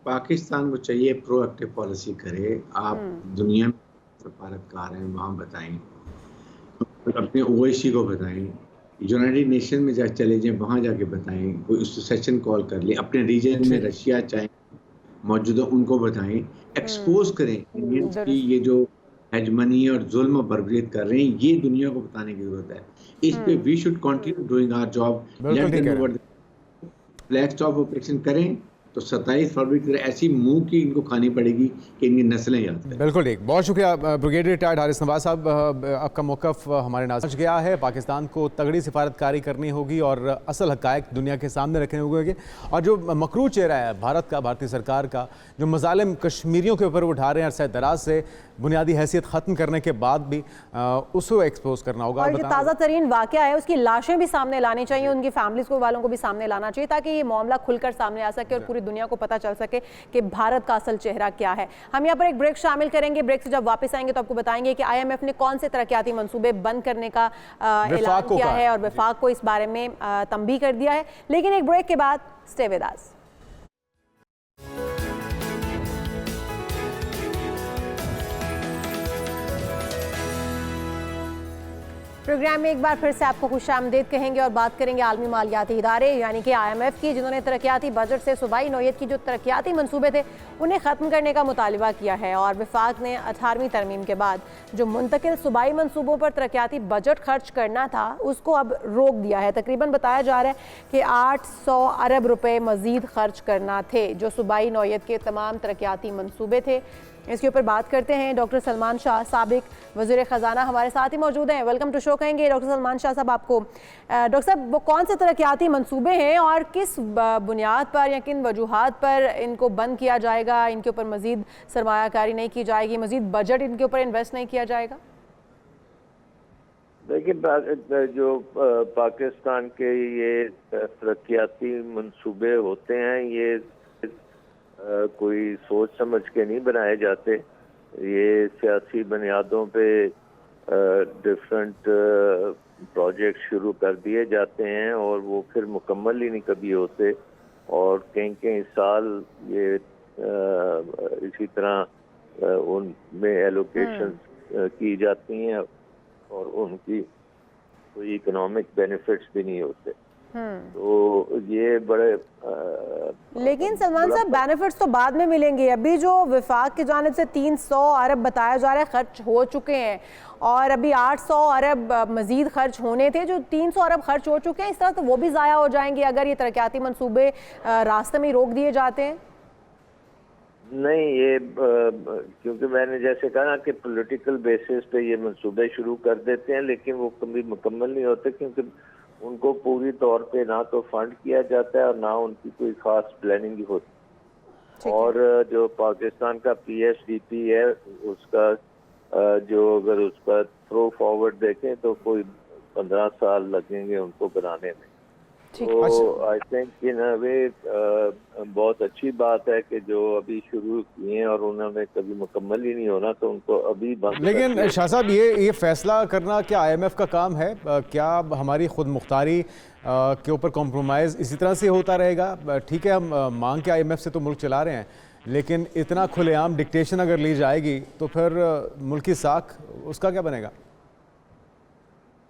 पाकिस्तान को चाहिए प्रोएक्टिव पॉलिसी करे। आप दुनिया में सफारतकार हैं, वहाँ बताएं, अपने ओआईसी को बताएं, यूनाइटेड नेशन में चले जाएं, वहाँ जाके बताएं, कोई सेशन कॉल कर ले, अपने रीजन में रशिया चाहे मौजूदा उनको बताएं, एक्सपोज करें इंडियंस की ये जो हेजमनी और जुल्म और बर्बरियत कर रहे हैं, ये दुनिया को बताने की जरूरत है। इस पे we should continue doing our job, let them over flag stop operation करें, तो 27 फरवरी की ऐसी मुंह की इनको खानी पड़ेगी कि इनकी नस्लें याद करें। बिल्कुल ठीक, बहुत शुक्रिया ब्रिगेडियर रिटायर्ड हारिस नवाज साहब। आपका मौक़िफ़ हमारे नाज़ गया है। पाकिस्तान को तगड़ी सिफारतकारी करनी होगी और असल हक़ाइक़ दुनिया के सामने रखने होंगे, और जो मकरू चेहरा है भारत का, भारतीय सरकार का, जो मज़ालिम कश्मीरियों के ऊपर उठा रहे हैं अरसे दराज से, बुनियादी हैसियत ख़त्म करने के बाद भी उसको एक्सपोज करना होगा। और जो ताज़ा तरीन वाक़या है, उसकी लाशें भी सामने लानी चाहिए, उनकी फैमिलीज़ को, वालों को भी सामने लाना चाहिए, ताकि ये मामला खुलकर सामने आ सके और पूरी दुनिया को पता चल सके कि भारत का असल चेहरा क्या है। हम यहाँ पर एक ब्रेक शामिल करेंगे। ब्रेक से जब वापस आएंगे तो आपको बताएंगे कि IMF ने कौन से तरक्याती मंसूबे बंद करने का ऐलान किया है, और वफाक को इस बारे में तंबीह कर दिया है। लेकिन एक ब्रेक के बाद स्टे विद अस। प्रोग्राम में एक बार फिर से आपको खुशामदीद कहेंगे और बात करेंगे आलमी मालियाती इदारे यानी कि IMF की, जिन्होंने तरक्याती बजट से सूबाई नौयत की जो तरक्याती मंसूबे थे उन्हें ख़त्म करने का मुतालबा किया है। और वफाक ने 18वीं तरमीम के बाद जो मुंतकिल सूबाई मंसूबों पर तरक्याती बजट खर्च करना था उसको अब रोक दिया है। तकरीबन बताया जा रहा है कि 800 अरब रुपये मज़ीद खर्च करना थे, जो सूबाई नौयत के तमाम तरक्याती मंसूबे थे। इसके ऊपर बात करते हैं। डॉक्टर सलमान शाह, साबिक वज़ीर ख़जाना, हमारे साथ ही मौजूद हैं। वेलकम टू शो कहेंगे डॉक्टर सलमान शाह साहब आपको। डॉक्टर साहब, वो कौन से तरक्याती मंसूबे हैं और किस बुनियाद पर या किन वजूहात पर इनको बंद किया जाएगा, इनके ऊपर मज़ीद सरमायाकारी नहीं की जाएगी, मज़ीद बजट इनके ऊपर इन्वेस्ट नहीं किया जाएगा? देखिए, जो पाकिस्तान के ये तरक्याती मंसूबे होते हैं, ये कोई सोच समझ के नहीं बनाए जाते। ये सियासी बुनियादों पे डिफरेंट प्रोजेक्ट शुरू कर दिए जाते हैं और वो फिर मुकम्मल ही नहीं कभी होते, और कई कई साल ये इसी तरह उनमें एलोकेशन की जाती हैं और उनकी कोई इकोनॉमिक बेनिफिट्स भी नहीं होते। तो ये बड़े लेकिन सलमान साहब, बेनिफिट्स तो बाद में मिलेंगे। अभी जो विफाक की जानिब से 300 अरब बताया जा रहा है खर्च हो चुके हैं, और अभी 800 अरब मजीद खर्च होने थे। जो 300 अरब खर्च हो चुके हैं, इस तरह तो वो भी ज़ाया हो जाएंगे अगर ये तरक्याती मंसूबे रास्ते में रोक दिए जाते हैं। नहीं, ये क्योंकि मैंने जैसे कहा ना कि पॉलिटिकल बेसिस पे ये मंसूबे शुरू कर देते हैं, लेकिन वो कभी मुकम्मल नहीं होते, क्योंकि उनको पूरी तौर पे ना तो फंड किया जाता है और ना उनकी कोई खास प्लानिंग होती। और जो पाकिस्तान का PSDP है, उसका जो अगर उसका थ्रो फॉरवर्ड देखें तो कोई 15 साल लगेंगे उनको बनाने में। तो आई थिंक इन अ वे बहुत अच्छी बात है कि जो अभी शुरू किए हैं और उन्होंने कभी मुकम्मल ही नहीं होना, तो उनको अभी बंद। लेकिन शाह साहब, ये फैसला करना क्या IMF का काम है? क्या हमारी खुद मुख्तारी के ऊपर कॉम्प्रोमाइज़ इसी तरह से होता रहेगा? ठीक है, हम मांग के IMF से तो मुल्क चला रहे हैं, लेकिन इतना खुलेआम डिक्टेशन अगर ली जाएगी तो फिर मुल्क की साख उसका क्या बनेगा?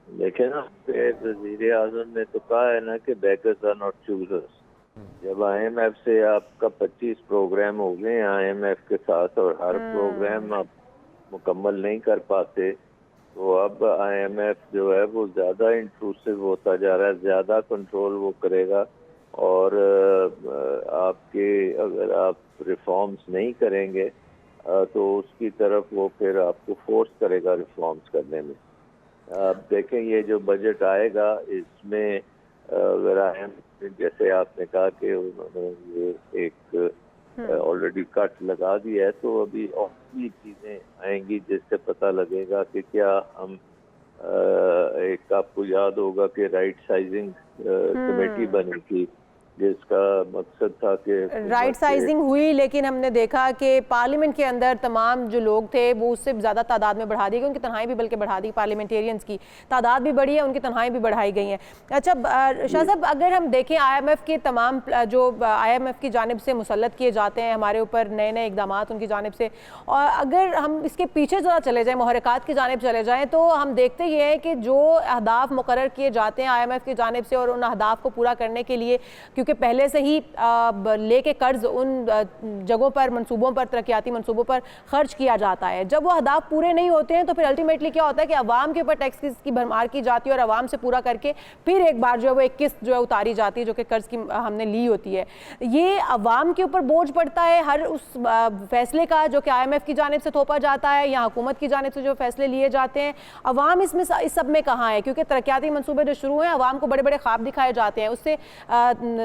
देखे ना, वज़ीर आज़म ने तो कहा है ना कि बेकर्स आर नॉट चूजर्स। जब IMF से आपका 25 प्रोग्राम हो गए IMF के साथ और हर प्रोग्राम आप मुकम्मल नहीं कर पाते, तो अब IMF जो है वो ज़्यादा इंट्रूसिव होता जा रहा है, ज़्यादा कंट्रोल वो करेगा। और आपके अगर आप रिफॉर्म्स नहीं करेंगे तो उसकी तरफ वो फिर आपको फोर्स करेगा रिफॉर्म्स करने में। आप देखें, ये जो बजट आएगा इसमें अगर जैसे आपने कहा कि उन्होंने ये एक ऑलरेडी कट लगा दिया है, तो अभी और भी चीज़ें आएंगी जिससे पता लगेगा कि क्या हम एक, आपको याद होगा कि राइट साइजिंग कमेटी बनी थी जिसका मकसद था कि राइट साइजिंग हुई, लेकिन हमने देखा कि पार्लियामेंट के अंदर तमाम जो लोग थे वो उससे ज़्यादा तादाद में बढ़ा दी गई, उनकी तनहाई भी बल्कि बढ़ा दी। पार्लियामेंटेरियंस की तादाद भी बढ़ी है, उनकी तनहाई भी बढ़ाई गई है। अच्छा शाह साहब, अगर हम देखें IMF के तमाम जो IMF की जानिब से मुसल्लत किए जाते हैं हमारे ऊपर नए नए इकदाम उनकी जानिब से, और अगर हम इसके पीछे ज़रा चले जाएँ, मुहर्रिकात की जानिब चले जाएँ, तो हम देखते ये हैं कि जो अहदाफ मुकर्रर किए जाते हैं IMF की जानिब से और उन अहदाफ को पूरा करने के लिए, क्योंकि पहले से ही लेके कर्ज उन जगहों पर, मंसूबों पर, तरक्याती मंसूबों पर खर्च किया जाता है, जब वो अहदाफ पूरे नहीं होते हैं तो फिर अल्टीमेटली क्या होता है कि अवाम के ऊपर टैक्स की भरमार की जाती है और अवाम से पूरा करके फिर एक बार जो है वो एक किस्त जो है उतारी जाती है जो कि कर्ज की हमने ली होती है। ये अवाम के ऊपर बोझ पड़ता है हर उस फैसले का जो कि IMF की जानिब से थोपा जाता है या हुकूमत की जानिब से जो फैसले लिए जाते हैं। अवाम इसमें इस सब में कहाँ है? क्योंकि तरक्याती मंसूबे जो शुरू हैं, अवाम को बड़े बड़े ख्वाब दिखाए जाते हैं, उससे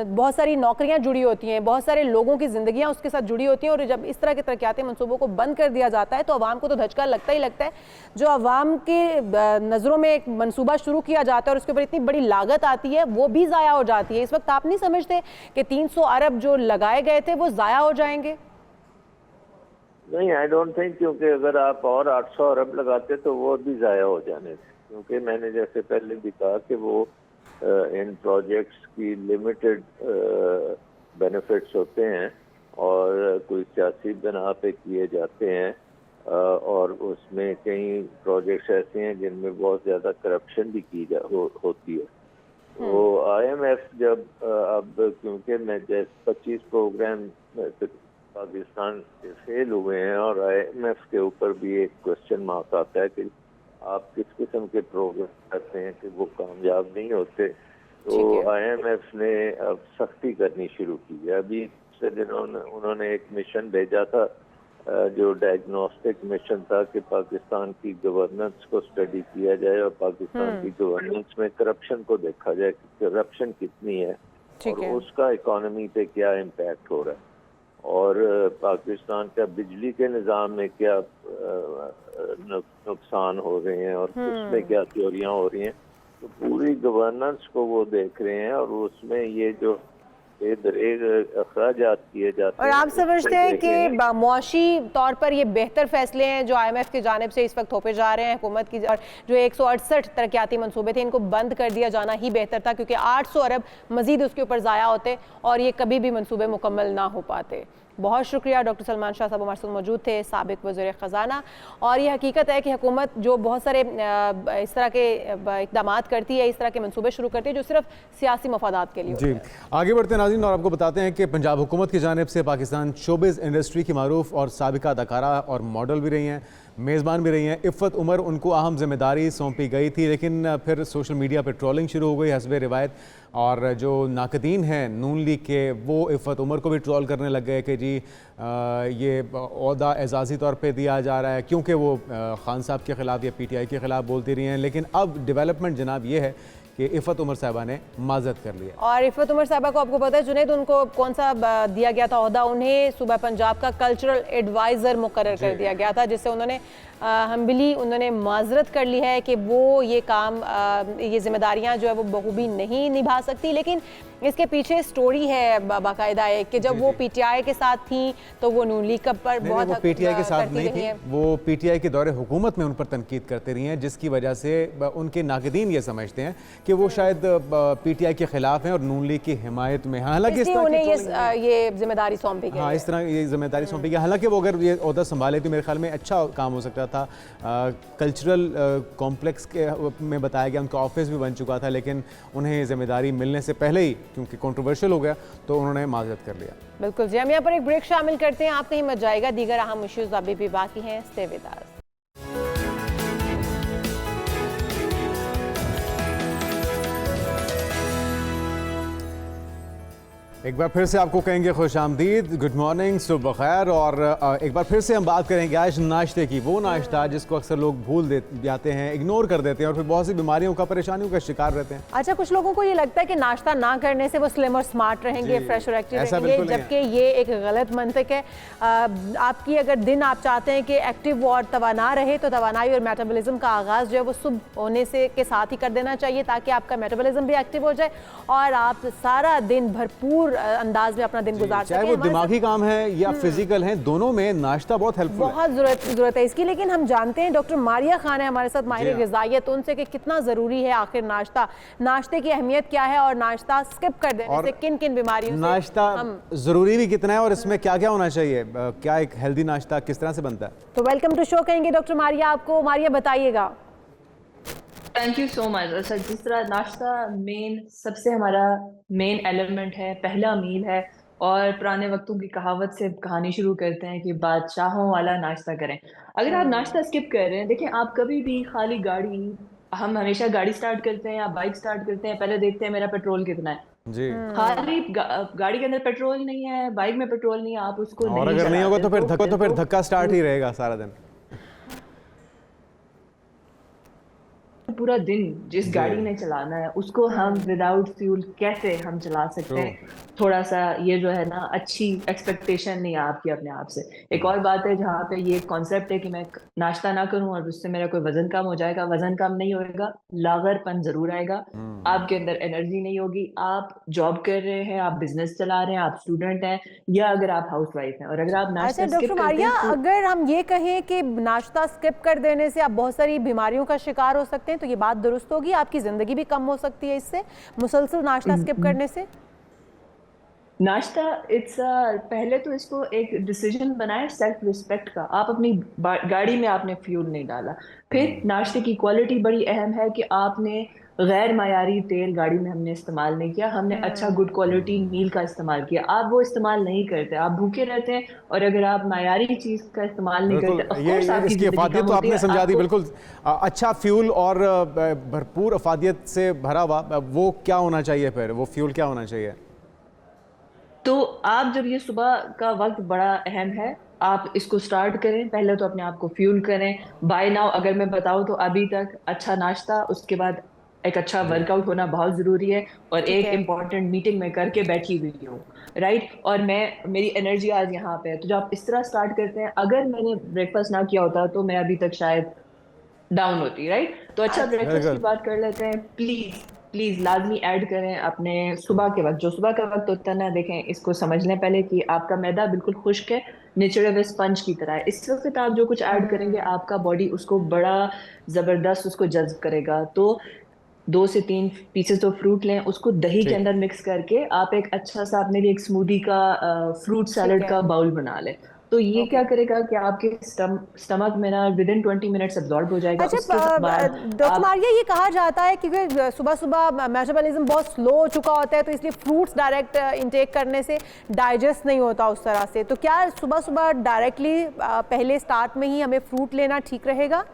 बहुत सारी नौकरियां जुड़ी होती हैं, बहुत सारे लोगों की जिंदगियां उसके साथ जुड़ी होती हैं, और जब इस तरह के तरक्याती मंसूबों को बंद कर दिया जाता है तो अवाम को तो धचका लगता ही लगता है। जो अवाम के नज़रों में एक मंसूबा शुरू किया जाता है और उसके ऊपर इतनी बड़ी लागत आती है, वो भी ज़ाया हो जाती है। इस वक्त आप नहीं समझते कि 300 अरब जो लगाए गए थे वो ज़ाया हो जाएंगे? नहीं, आई डोंट थिंक, क्योंकि अगर आप और 800 अरब लगाते तो वो भी ज़ाया हो जाने थे, क्योंकि मैंने जैसे पहले भी कहा कि वो इन प्रोजेक्ट्स की लिमिटेड बेनिफिट्स होते हैं और कोई सियासी बिना पे किए जाते हैं, और उसमें कई प्रोजेक्ट्स ऐसे हैं जिनमें बहुत ज़्यादा करप्शन भी की होती है। तो IMF जब अब, क्योंकि मैं जैसे 25 प्रोग्राम पाकिस्तान के फेल हुए हैं और IMF के ऊपर भी एक क्वेश्चन मार्क आता है कि आप किस किस्म के प्रोग्राम करते हैं कि वो कामयाब नहीं होते। तो IMF ने अब सख्ती करनी शुरू की है। अभी से दिनों उन्होंने एक मिशन भेजा था जो डायग्नोस्टिक मिशन था कि पाकिस्तान की गवर्नेंस को स्टडी किया जाए और पाकिस्तान की गवर्नेंस में करप्शन को देखा जाए कि करप्शन कितनी है और उसका इकोनॉमी पे क्या इम्पैक्ट हो रहा है, और पाकिस्तान का बिजली के निज़ाम में क्या नुकसान हो रहे हैं और उसमें क्या चोरियां हो रही हैं। तो पूरी गवर्नेंस को वो देख रहे हैं और उसमें ये जो अखराजात किए जाते और हैं। आप समझते हैं देखे कि मुआशी तौर पर ये बेहतर फैसले हैं जो IMF की जानिब से इस वक्त थोपे जा रहे हैं हुकूमत की, और जो 168 तरक्याती मंसूबे थे इनको बंद कर दिया जाना ही बेहतर था, क्योंकि 800 अरब मजीद उसके ऊपर ज़ाया होते और ये कभी भी मंसूबे मुकम्मल ना हो पाते। बहुत शुक्रिया डॉक्टर सलमान शाह साहब हमारे साथ मौजूद थे, साबिक वज़ीर ख़जाना। और ये हकीकत है कि हुकूमत जो बहुत सारे इस तरह के इक़दाम करती है, इस तरह के मंसूबे शुरू करती है जो सिर्फ सियासी मफादात के लिए जी। आगे बढ़ते हैं नाज़रीन, और आपको बताते हैं कि पंजाब हुकूमत की जानिब से पाकिस्तान शोबिज़ इंडस्ट्री की मारूफ और साबिका अदाकारा और मॉडल भी रही हैं, मेज़बान भी रही हैं इफ़्फ़त उमर, उनको अहम जिम्मेदारी सौंपी गई थी, लेकिन फिर सोशल मीडिया पर ट्रोलिंग शुरू हो गई हस्ब रिवायत। और जो नाकदीन हैं नून लीग के, वो इफ़्फ़त उमर को भी ट्रोल करने लग गए कि जी ये ओहदा एजाज़ी तौर पे दिया जा रहा है, क्योंकि वो खान साहब के ख़िलाफ़ या PTI के ख़िलाफ़ बोलती रही हैं। लेकिन अब डेवलपमेंट जनाब ये है कि इफ़्फ़त उमर साहबा ने माज़रत कर लिया। और इफ़्फ़त उमर साहबा को आपको पता है जुनैद, उनको कौन सा दिया गया था ओहदा? उन्हें सूबा पंजाब का कल्चरल एडवाइज़र मुकर्रर कर दिया गया था, जिससे उन्होंने हम्बली उन्होंने माजरत कर ली है कि वो ये काम ये जिम्मेदारियां जो है वो बखूबी नहीं निभा सकती। लेकिन इसके पीछे स्टोरी है बाकायदा एक कि जब वो PTI के साथ थी तो वो नून लीग पर बहुत PTI के साथ नहीं थी, वो PTI के दौरे हुकूमत में उन पर तनकीद करते रही हैं, जिसकी वजह से उनके नाकदीन ये समझते हैं कि वो शायद PTI के खिलाफ हैं और नून लीग की हिमायत में। हालांकि उन्हें ये जिम्मेदारी सौंपी गई, हाँ इस तरह ये जिम्मेदारी सौंपी गई। हालांकि वो अगर ये ओहदा संभाले तो मेरे ख्याल में अच्छा काम हो सकता था। कल्चरल कॉम्प्लेक्स के में बताया गया उनका ऑफिस भी बन चुका था, लेकिन उन्हें जिम्मेदारी मिलने से पहले ही क्योंकि कंट्रोवर्शियल हो गया तो उन्होंने माजरत कर लिया। बिल्कुल जी, हम यहाँ पर एक ब्रेक शामिल करते हैं, आप कहीं मत जाएगा, दीगर अहम इश्यूज अभी भी बाकी हैं, स्टे विद अस। एक बार फिर से आपको कहेंगे खुश आमदीद, गुड मॉर्निंग, सुबह खैर। और एक बार फिर से हम बात करेंगे आज नाश्ते की, वो नाश्ता जिसको अक्सर लोग भूल जाते हैं, इग्नोर कर देते हैं और फिर बहुत सी बीमारियों का, परेशानियों का शिकार रहते हैं। अच्छा, कुछ लोगों को ये लगता है कि नाश्ता ना करने से वो स्लिम और स्मार्ट रहेंगे, फ्रेश और एक्टिव रहेंगे, जबकि ये एक गलत मंतक है। आपकी अगर दिन आप चाहते हैं कि एक्टिव और तवाना रहे तो तवानाई और मेटाबॉलिज्म का आगाज़ जो है वो सुबह होने से के साथ ही कर देना चाहिए, ताकि आपका मेटाबॉलिज्म भी एक्टिव हो जाए और आप सारा दिन भरपूर अंदाज में अपना दिन गुजार सकें। चाहे वो दिमागी काम है या फिजिकल है, दोनों में नाश्ता बहुत हेल्पफुल है, बहुत जरूरत है इसकी। लेकिन हम जानते हैं डॉक्टर मारिया खान है हमारे साथ, माहिर ग़िज़ाइयत, उनसे कि कितना ज़रूरी है आखिर नाश्ता, नाश्ते की अहमियत क्या है और नाश्ता स्किप कर देने से किन किन बीमारियों से नाश्ता ज़रूरी भी कितना है और इसमें क्या क्या होना चाहिए, क्या एक हेल्दी नाश्ता किस तरह से बनता है। तो वेलकम टू शो कहेंगे डॉक्टर मारिया आपको। मारिया बताइएगा। Thank you so much sir. जिस तरह नाश्ता सबसे हमारा मेन एलिमेंट है, पहला मील है, और पुराने वक्तों की कहावत से कहानी शुरू करते हैं कि बादशाहों वाला नाश्ता करें। अगर आप नाश्ता स्किप कर रहे हैं, देखिए आप कभी भी खाली गाड़ी, हम हमेशा गाड़ी स्टार्ट करते हैं या बाइक स्टार्ट करते हैं, पहले देखते हैं मेरा पेट्रोल कितना है जी। खाली गाड़ी के अंदर पेट्रोल नहीं है, बाइक में पेट्रोल नहीं है, आप उसको और अगर नहीं होगा तो फिर धक्का स्टार्ट ही रहेगा सारा दिन। पूरा दिन जिस गाड़ी ने चलाना है उसको हम विदाउट फ्यूल कैसे हम चला सकते हैं, थोड़ा सा ये जो है ना अच्छी एक्सपेक्टेशन नहीं है आपकी अपने आप से। एक और बात है जहाँ पे ये कॉन्सेप्ट है कि मैं नाश्ता ना करूं और उससे मेरा कोई वजन कम हो जाएगा, वजन कम नहीं होएगा, लागरपन जरूर आएगा, आपके अंदर एनर्जी नहीं होगी। आप जॉब कर रहे हैं, आप बिजनेस चला रहे हैं, आप स्टूडेंट हैं या अगर आप हाउस वाइफ हैं, और अगर आप नाश्ता डॉक्टर मारिया अगर हम ये कहें कि नाश्ता स्किप कर देने से आप बहुत सारी बीमारियों का शिकार हो सकते हैं, तो ये बात दुरुस्त होगी? आपकी जिंदगी भी कम हो सकती है इससे, मुसलसल नाश्ता स्किप करने से? नाश्ता पहले तो इसको एक डिसीजन बनाए सेल्फ रिस्पेक्ट का। आप अपनी गाड़ी में आपने फ्यूल नहीं डाला, फिर नाश्ते की क्वालिटी बड़ी अहम है कि आपने गैर मायारी तेल गाड़ी में हमने इस्तेमाल नहीं किया, हमने अच्छा गुड क्वालिटी मील का इस्तेमाल किया। आप वो इस्तेमाल नहीं करते, आप भूखे रहते हैं, और अगर आप मायारी चीज का इस्तेमाल नहीं करते, ये इसकी अफादियत तो आपने समझा दी बिल्कुल। अच्छा फ्यूल और भरपूर अफादियत से भरा हुआ, वो क्या होना चाहिए, फिर वो फ्यूल क्या होना चाहिए? तो आप जब ये सुबह का वक्त बड़ा अहम है, आप इसको स्टार्ट करें, पहले तो अपने आप को फ्यूल करें। बाय नाउ अगर मैं बताऊं तो अभी तक अच्छा नाश्ता, उसके बाद एक अच्छा वर्कआउट होना बहुत ज़रूरी है, और एक इम्पॉर्टेंट मीटिंग में करके बैठी हुई हूँ, राइट, और मेरी एनर्जी आज यहाँ पे है। तो जब आप इस तरह स्टार्ट करते हैं, अगर मैंने ब्रेकफास्ट ना किया होता तो मैं अभी तक शायद डाउन होती, राइट। तो अच्छा ब्रेकफास्ट की बात कर लेते हैं प्लीज़। प्लीज लाजमी ऐड करें अपने सुबह के वक्त, जो सुबह का वक्त होता है ना, देखें इसको समझ लें पहले कि आपका मैदा बिल्कुल खुश्क है, निचड़े हुए स्पंज की तरह है। इस वक्त आप जो कुछ ऐड करेंगे आपका बॉडी उसको बड़ा जबरदस्त उसको जज्ब करेगा। तो 2 से 3 पीसेस ऑफ फ्रूट लें, उसको दही के ठीक। अंदर मिक्स करके आप एक अच्छा सा अपने लिए एक स्मूदी का फ्रूट सैलेड है। का बाउल बना लें। तो ये क्या करेगा कि आपके स्टमक में ना विदिन 20 मिनट्स एब्जॉर्ब हो जाएगा। उसके बाद डॉक्टर मारिया, ये कहा जाता है क्योंकि सुबह सुबह मेटाबॉलिज्म बहुत स्लो हो चुका होता है, तो इसलिए फ्रूट्स डायरेक्ट इंटेक करने से डाइजेस्ट नहीं होता उस तरह से। तो क्या सुबह सुबह डायरेक्टली पहले स्टार्ट में ही हमें फ्रूट लेना ठीक रहेगा?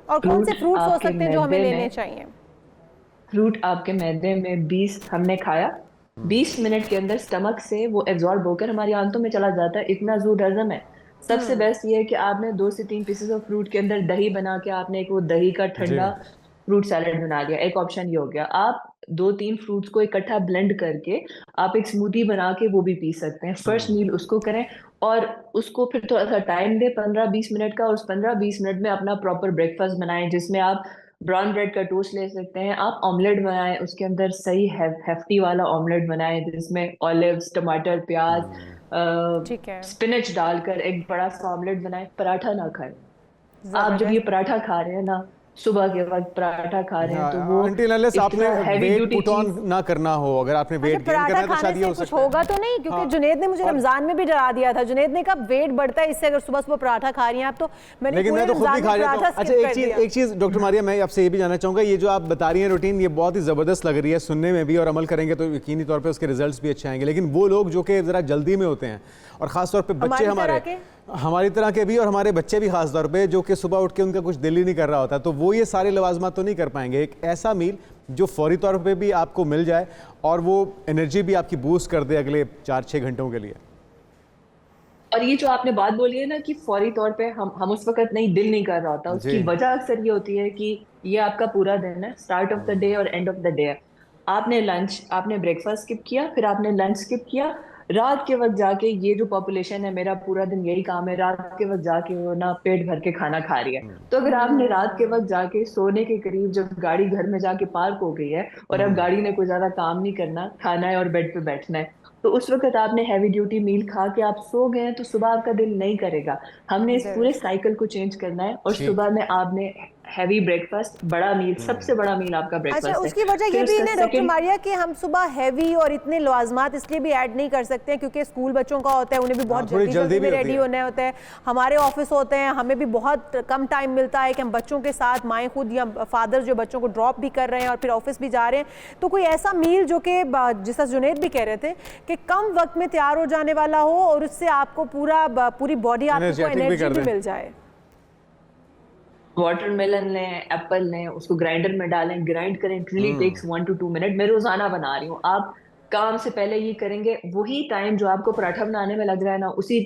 और कौन से फ्रूट्स हो सकते हैं जो हमें लेने चाहिए? फ्रूट आपके मैदे में 20 हमने खाया, 20 मिनट के अंदर स्टमक से वो एब्जॉर्ब होकर हमारी आंतों में चला जाता है। इतना ज़ोर हजम है। सबसे बेस्ट ये है कि आपने 2 से 3 पीसेस ऑफ फ्रूट के अंदर दही बना के आपने एक वो दही का ठंडा फ्रूट सैलेड बना लिया। एक ऑप्शन ये हो गया। आप 2-3 फ्रूट्स को इकट्ठा ब्लेंड करके आप एक स्मूदी बना के वो भी पी सकते हैं। फर्स्ट मील उसको करें और उसको फिर थोड़ा सा टाइम दे 15-20 मिनट का, और उस 15-20 मिनट में अपना प्रॉपर ब्रेकफास्ट बनाएं, जिसमें आप ब्राउन ब्रेड का टोस्ट ले सकते हैं, आप ऑमलेट बनाएं, उसके अंदर सही हेफ्टी वाला ऑमलेट बनाएं जिसमें ऑलिव्स, टमाटर, प्याज, ठीक है। स्पिनच डालकर एक बड़ा सा ऑमलेट बनाएं। पराठा ना खाएं। आप जब ये पराठा खा रहे हैं ना, सुबह के वक्त पराठा खा रहे हैं, तो वो until unless आपने heavy weight duty put on ना करना हो, अगर आपने वेट गेन करना है तो शायद ये हो कुछ सकता है। होगा तो नहीं, क्योंकि जुनैद ने मुझे रमजान में भी डरा दिया था। जुनैद ने कहा वेट बढ़ता है इससे अगर सुबह सुबह पराठा खा रही हैं आप। तो मैंने लेकिन मैं तो खुद भी खा रही हूँ। अच्छा, एक चीज डॉक्टर मारिया, मैं आपसे ये भी जानना चाहूंगा, ये जो आप बता रही हैं रूटीन, ये बहुत ही जबरदस्त लग रही है सुनने में भी, और अमल करेंगे तो यकीनी तौर पे उसके रिजल्ट्स भी अच्छे आएंगे। लेकिन वो लोग जो कि जरा जल्दी में होते हैं, और खास तौर पे बच्चे हमारी तरह के भी, और हमारे बच्चे भी खास तौर पे, जो कि सुबह उठ के उनका कुछ दिल ही नहीं कर रहा होता, तो वो ये सारे लवाजमात तो नहीं कर पाएंगे। एक ऐसा मील जो फौरी तौर पे भी आपको मिल जाए और वो एनर्जी भी आपकी बूस्ट कर दे अगले 4-6 घंटों के लिए। और ये जो आपने बात बोली है ना कि फौरी तौर पे हम उस वक्त नहीं, दिल नहीं कर रहा होता, उसकी वजह अक्सर ये होती है कि ये आपका पूरा दिन है, स्टार्ट ऑफ द डे और एंड ऑफ द डे है। आपने ब्रेकफास्ट स्किप किया, फिर आपने लंच स्किप किया, रात के वक्त जाके ये जो पॉपुलेशन है, मेरा पूरा दिन यही काम है, रात के वक्त जाके वो ना पेट भर के खाना खा रही है। तो अगर आपने रात के वक्त जाके सोने के करीब जब गाड़ी घर में जाके पार्क हो गई है और अब गाड़ी ने कोई ज्यादा काम नहीं करना, खाना है और बेड पे बैठना है, तो उस वक्त आपने हैवी ड्यूटी मील खा के आप सो गए हैं, तो सुबह आपका दिल नहीं करेगा। हमने इस पूरे साइकिल को चेंज करना है, और सुबह में आपने हैवी ब्रेकफास्ट, बड़ा मील, सबसे बड़ा मील आपका ब्रेकफास्ट है। अच्छा, उसकी वजह ये भी है डॉक्टर मारिया कि हम सुबह हैवी और इतने लवाजमात इसलिए भी ऐड नहीं कर सकते हैं क्योंकि स्कूल बच्चों का होता है, उन्हें भी बहुत जल्दी में रेडी होना होता है, हमारे ऑफिस होते हैं, हमें भी बहुत कम टाइम मिलता है कि हम बच्चों के साथ, माएँ खुद या फादर जो बच्चों को ड्रॉप भी कर रहे हैं और फिर ऑफिस भी जा रहे हैं। तो कोई ऐसा मील जो कि जिस जुनैद भी कह रहे थे कि कम वक्त में तैयार हो जाने वाला हो और उससे आपको पूरी बॉडी आपको एनर्जी भी मिल जाए। वाटरमेलन लें, एप्पल लें, उसको ग्राइंडर में डालें, ग्राइंड करें, इट रियली टेक्स 1 to 2 मिनट। मैं रोजाना बना रही हूँ। आप काम से पहले ये करेंगे, वही टाइम जो आपको पराठा बनाने में लग रहा है ना, उसी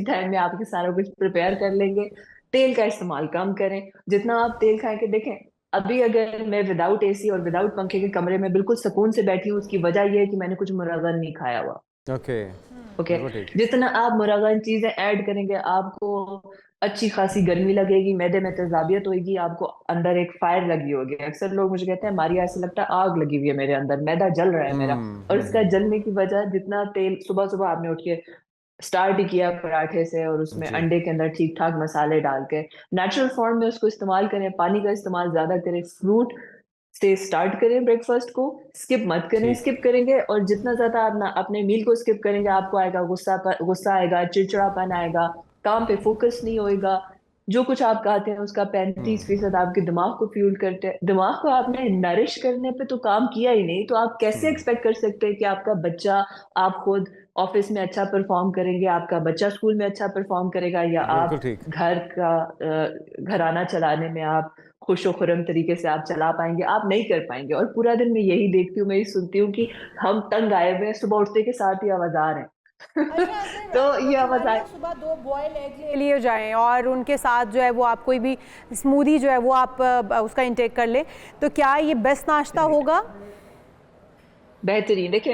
टाइम में आपके सारा कुछ प्रिपेयर कर लेंगे। तेल का इस्तेमाल कम करें, जितना आप तेल खाएंगे। देखें, अभी अगर मैं विदाउट एसी और विदाउट पंखे के कमरे में बिल्कुल सुकून से बैठी हूँ, उसकी वजह यह है कि मैंने कुछ मुरगन नहीं खाया हुआ। ओके, जितना आप मुरगन चीजें ऐड करेंगे, आपको अच्छी खासी गर्मी लगेगी, मैदे में तेजाबियत होगी, आपको अंदर एक फायर लगी होगी। अक्सर लोग मुझे कहते हैं मारिया ऐसे लगता है आग लगी हुई है मेरे अंदर, मैदा जल रहा है मेरा। और इसका जलने की वजह, जितना तेल सुबह सुबह आपने उठ के स्टार्ट ही किया पराठे से और उसमें अंडे के अंदर ठीक ठाक मसाले डाल के नेचुरल फॉर्म में उसको इस्तेमाल करें, पानी का इस्तेमाल ज्यादा करें, फ्रूट से स्टार्ट करें ब्रेकफास्ट को, स्किप मत करें। स्किप करेंगे और जितना ज्यादा आप अपने मील को स्किप करेंगे, आपको आएगा गुस्सा आएगा, चिड़चिड़ापन आएगा, काम पे फोकस नहीं होएगा। जो कुछ आप खाते हैं उसका 35% आपके दिमाग को फ्यूल करते हैं। दिमाग को आपने नरिश करने पे तो काम किया ही नहीं, तो आप कैसे एक्सपेक्ट कर सकते हैं कि आपका बच्चा, आप खुद ऑफिस में अच्छा परफॉर्म करेंगे, आपका बच्चा स्कूल में अच्छा परफॉर्म करेगा, या आप घराना चलाने में आप खुशो खुरम तरीके से आप चला पाएंगे? आप नहीं कर पाएंगे। और पूरा दिन मैं यही देखती हूँ, मैं यही सुनती हूँ कि हम तंग आए हुए हैं, सुबह उठते के साथ ही आवाज आ रहे हैं। तो ये आवाज आए, सुबह 2 बॉयल एग ले लिए जाएं और उनके साथ जो है वो आप कोई भी स्मूदी जो है वो आप उसका इंटेक कर ले, तो क्या ये बेस्ट नाश्ता होगा? बेहतरीन। देखें,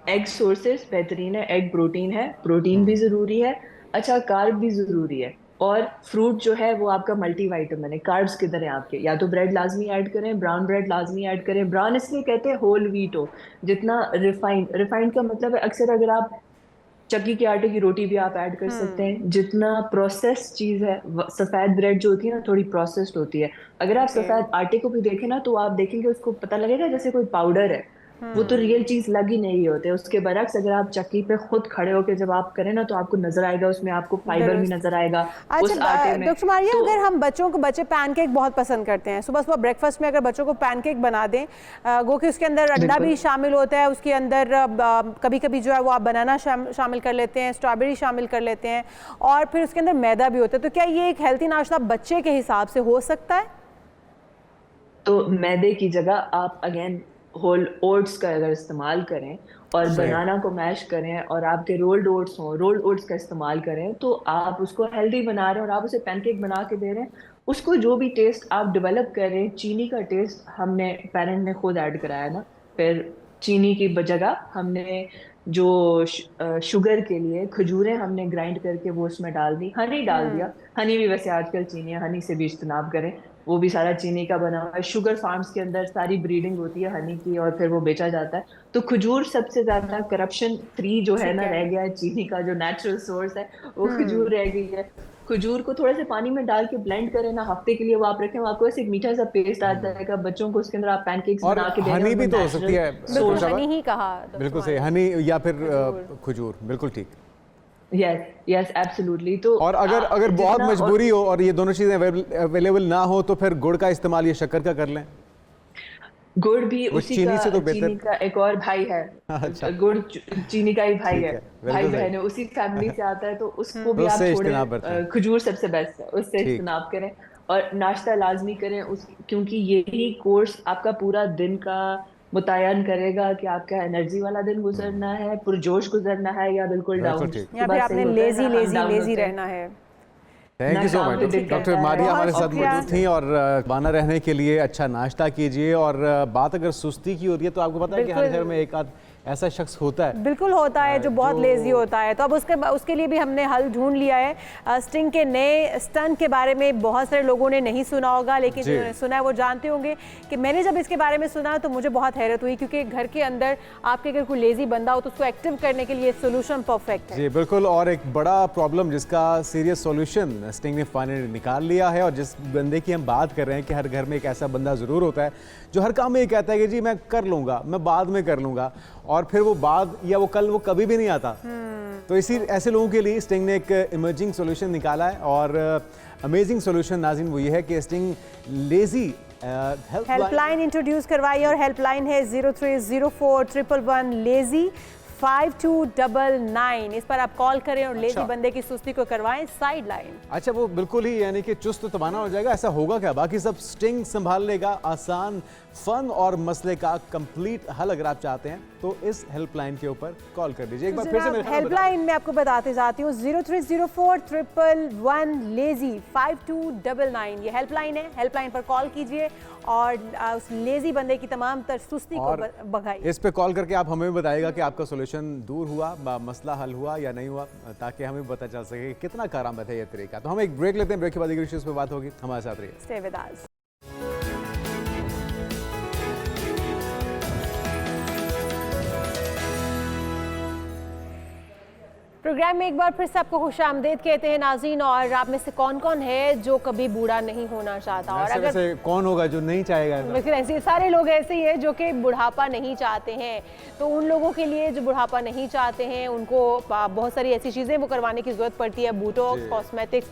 एग सोर्सेस बेहतरीन है, एग प्रोटीन है, प्रोटीन भी जरूरी है, अच्छा कार्ब भी जरूरी है। और फ्रूट जो है वो आपका मल्टी वाइटामिन है। कार्ब्स किधर है आपके, या तो ब्रेड लाजमी ऐड करें, ब्राउन ब्रेड लाजमी ऐड करें। ब्राउन इसलिए कहते हैं होल व्हीट हो, जितना रिफाइंड का मतलब है अक्सर अगर आप चक्की के आटे की रोटी भी आप ऐड कर सकते हैं। जितना प्रोसेस चीज है, सफेद ब्रेड जो होती है ना थोड़ी प्रोसेस्ड होती है। अगर आप सफेद आटे को भी देखें ना तो आप देखेंगे उसको पता लगेगा जैसे कोई पाउडर है, वो तो रियल चीज लग ही नहीं होते। उसके बरक्स अगर आप चक्की पे खुद खड़े होकर जब आप करें ना तो आपको नजर आएगा, उसमें आपको फाइबर भी नजर आएगा उस आटे में। डॉक्टर मारिया, अगर हम बच्चे पैनकेक बहुत पसंद करते हैं, सुबह सुबह ब्रेकफास्ट में अगर बच्चों को पैनकेक बना दें, गो कि उसके अंदर अंडा भी शामिल होता है, उसके अंदर कभी कभी जो है वो आप बनाना शामिल कर लेते हैं, स्ट्रॉबेरी शामिल कर लेते हैं, और फिर उसके अंदर मैदा भी होता है, तो क्या ये एक हेल्थी नाश्ता बच्चे के हिसाब से हो सकता है? तो मैदे की जगह आप अगेन होल ओट्स का अगर इस्तेमाल करें और बनाना को मैश करें और आपके रोल्ड ओट्स हों, रोल्ड ओट्स का इस्तेमाल करें, तो आप उसको हेल्दी बना रहे हैं और आप उसे पैनकेक बना के दे रहे हैं। उसको जो भी टेस्ट आप डेवलप कर रहे हैं, चीनी का टेस्ट हमने पेरेंट ने खुद ऐड कराया ना, फिर चीनी की जगह हमने जो शुगर के लिए खजूरें हमने ग्राइंड करके वो उसमें डाल दी, हनी डाल दिया। हनी भी वैसे आजकल चीनी है, हनी से भी इज्तनाब करें, वो भी सारा चीनी का बना हुआ है। शुगर फार्म्स के अंदर सारी ब्रीडिंग होती है हनी की और फिर वो बेचा जाता है। तो खजूर सबसे ज्यादा करप्शन फ्री जो है ना रह गया है, चीनी का जो नेचुरल सोर्स है वो खजूर रह गई है। खजूर को थोड़ा सा पानी में डाल के ब्लेंड करें ना, हफ्ते के लिए वो आप रखें, आपको ऐसे एक मीठा सा पेस्ट आ जाएगा बच्चों को, उसके अंदर आप पैनकेक्स बना के दे रहे हैं। हनी भी तो हो सकती है, हनी ही कहा, बिल्कुल सही, हनी या फिर खजूर, बिल्कुल ठीक। Yes absolutely. तो और अगर बहुत मजबूरी हो और ये दोनों चीजें अवेलेबल ना हो तो फिर गुड़ का इस्तेमाल या शक्कर का कर लें। गुड़ भी उसी चीनी का, से तो चीनी का एक और भाई है। अच्छा। गुड़ चीनी का ही भाई है, भाई बहन है, उसी फैमिली से आता है, तो उसको भी आप छोड़ें। खजूर सबसे बेस्ट है, उससे इस्तेमाल करें और नाश्ता लाजमी करें क्योंकि यही कोर्स आपका पूरा दिन का मुतयन करेगा कि आपका एनर्जी वाला दिन गुजरना है, पुरजोश गुजरना है या बिल्कुल डाउन, या फिर आपने लेजी रहना है। Thank you so much doctor Maria हमारे साथ मौजूद थी। और बना रहने के लिए अच्छा नाश्ता कीजिए। और बात अगर सुस्ती की हो रही है तो आपको पता है कि हर घर में एक आध ऐसा शख्स होता है, बिल्कुल होता है, जो बहुत लेजी होता है। तो अब उसके लिए भी हमने हल ढूंढ लिया है। स्टिंग के नए स्टंट के बारे में बहुत सारे लोगों ने नहीं सुना होगा, लेकिन जिन्होंने सुना है वो जानते होंगे कि मैंने जब इसके बारे में सुना तो मुझे बहुत हैरत हुई, क्योंकि घर के अंदर आपके अगर कोई लेजी बंदा हो तो उसको एक्टिव करने के लिए सोल्यूशन परफेक्ट है। जी बिल्कुल। और एक बड़ा प्रॉब्लम जिसका सीरियस सोल्यूशन स्टिंग ने फाइनली निकाल लिया है, और जिस बंदे की हम बात कर रहे हैं कि हर घर में एक ऐसा बंदा ज़रूर होता है जो हर काम में ये कहता है कि जी मैं कर लूँगा, मैं बाद में कर लूँगा, और फिर वो बाद या वो कल वो कभी भी नहीं आता। तो इसी ऐसे लोगों के लिए स्टिंग ने एक इमर्जिंग सोल्यूशन निकाला है। और अमेजिंग सोल्यूशन नाज़रीन वो ये है कि स्टिंग लेजी हेल्पलाइन इंट्रोड्यूस करवाई, और हेल्पलाइन है 030411 लेजी 5299। इस पर आप कॉल करें और लेजी बंदे की सुस्ती को करवाएं साइड लाइन। अच्छा, वो बिल्कुल ही यानी कि चुस्त तवाना हो जाएगा, ऐसा होगा क्या? बाकी सब स्टिंग संभाल लेगा। आसान, फन और मसले का कंप्लीट हल अगर आप चाहते हैं तो इस हेल्पलाइन के ऊपर कॉल कर दीजिए। एक बार फिर से हेल्पलाइन में आपको बताते जाती हूँ 030411 लेजी 5299 ये हेल्पलाइन है। हेल्पलाइन पर कॉल कीजिए और उस लेजी बंदे की तमाम सुस्ती को भगाइए। इस पे कॉल करके आप हमें बताइएगा कि आपका सोल्यूशन दूर हुआ, मसला हल हुआ या नहीं हुआ, ताकि हमें पता चल सके कि कितना कारआमद है ये तरीका। तो हम एक ब्रेक लेते हैं, ब्रेक के बाद इस पे बात होगी। हमारे साथ रहिए। Stay with us. प्रोग्राम में एक बार फिर से आपको खुशामदीद कहते हैं नाज़रीन। और आप में से कौन कौन है जो कभी बूढ़ा नहीं होना चाहता? और अगर कौन होगा जो नहीं चाहेगा? वैसे ऐसे सारे लोग ऐसे ही हैं जो कि बुढ़ापा नहीं चाहते हैं। तो उन लोगों के लिए जो बुढ़ापा नहीं चाहते हैं उनको बहुत सारी ऐसी चीज़ें वो करवाने की ज़रूरत पड़ती है। बोटॉक्स, कॉस्मेटिक्स,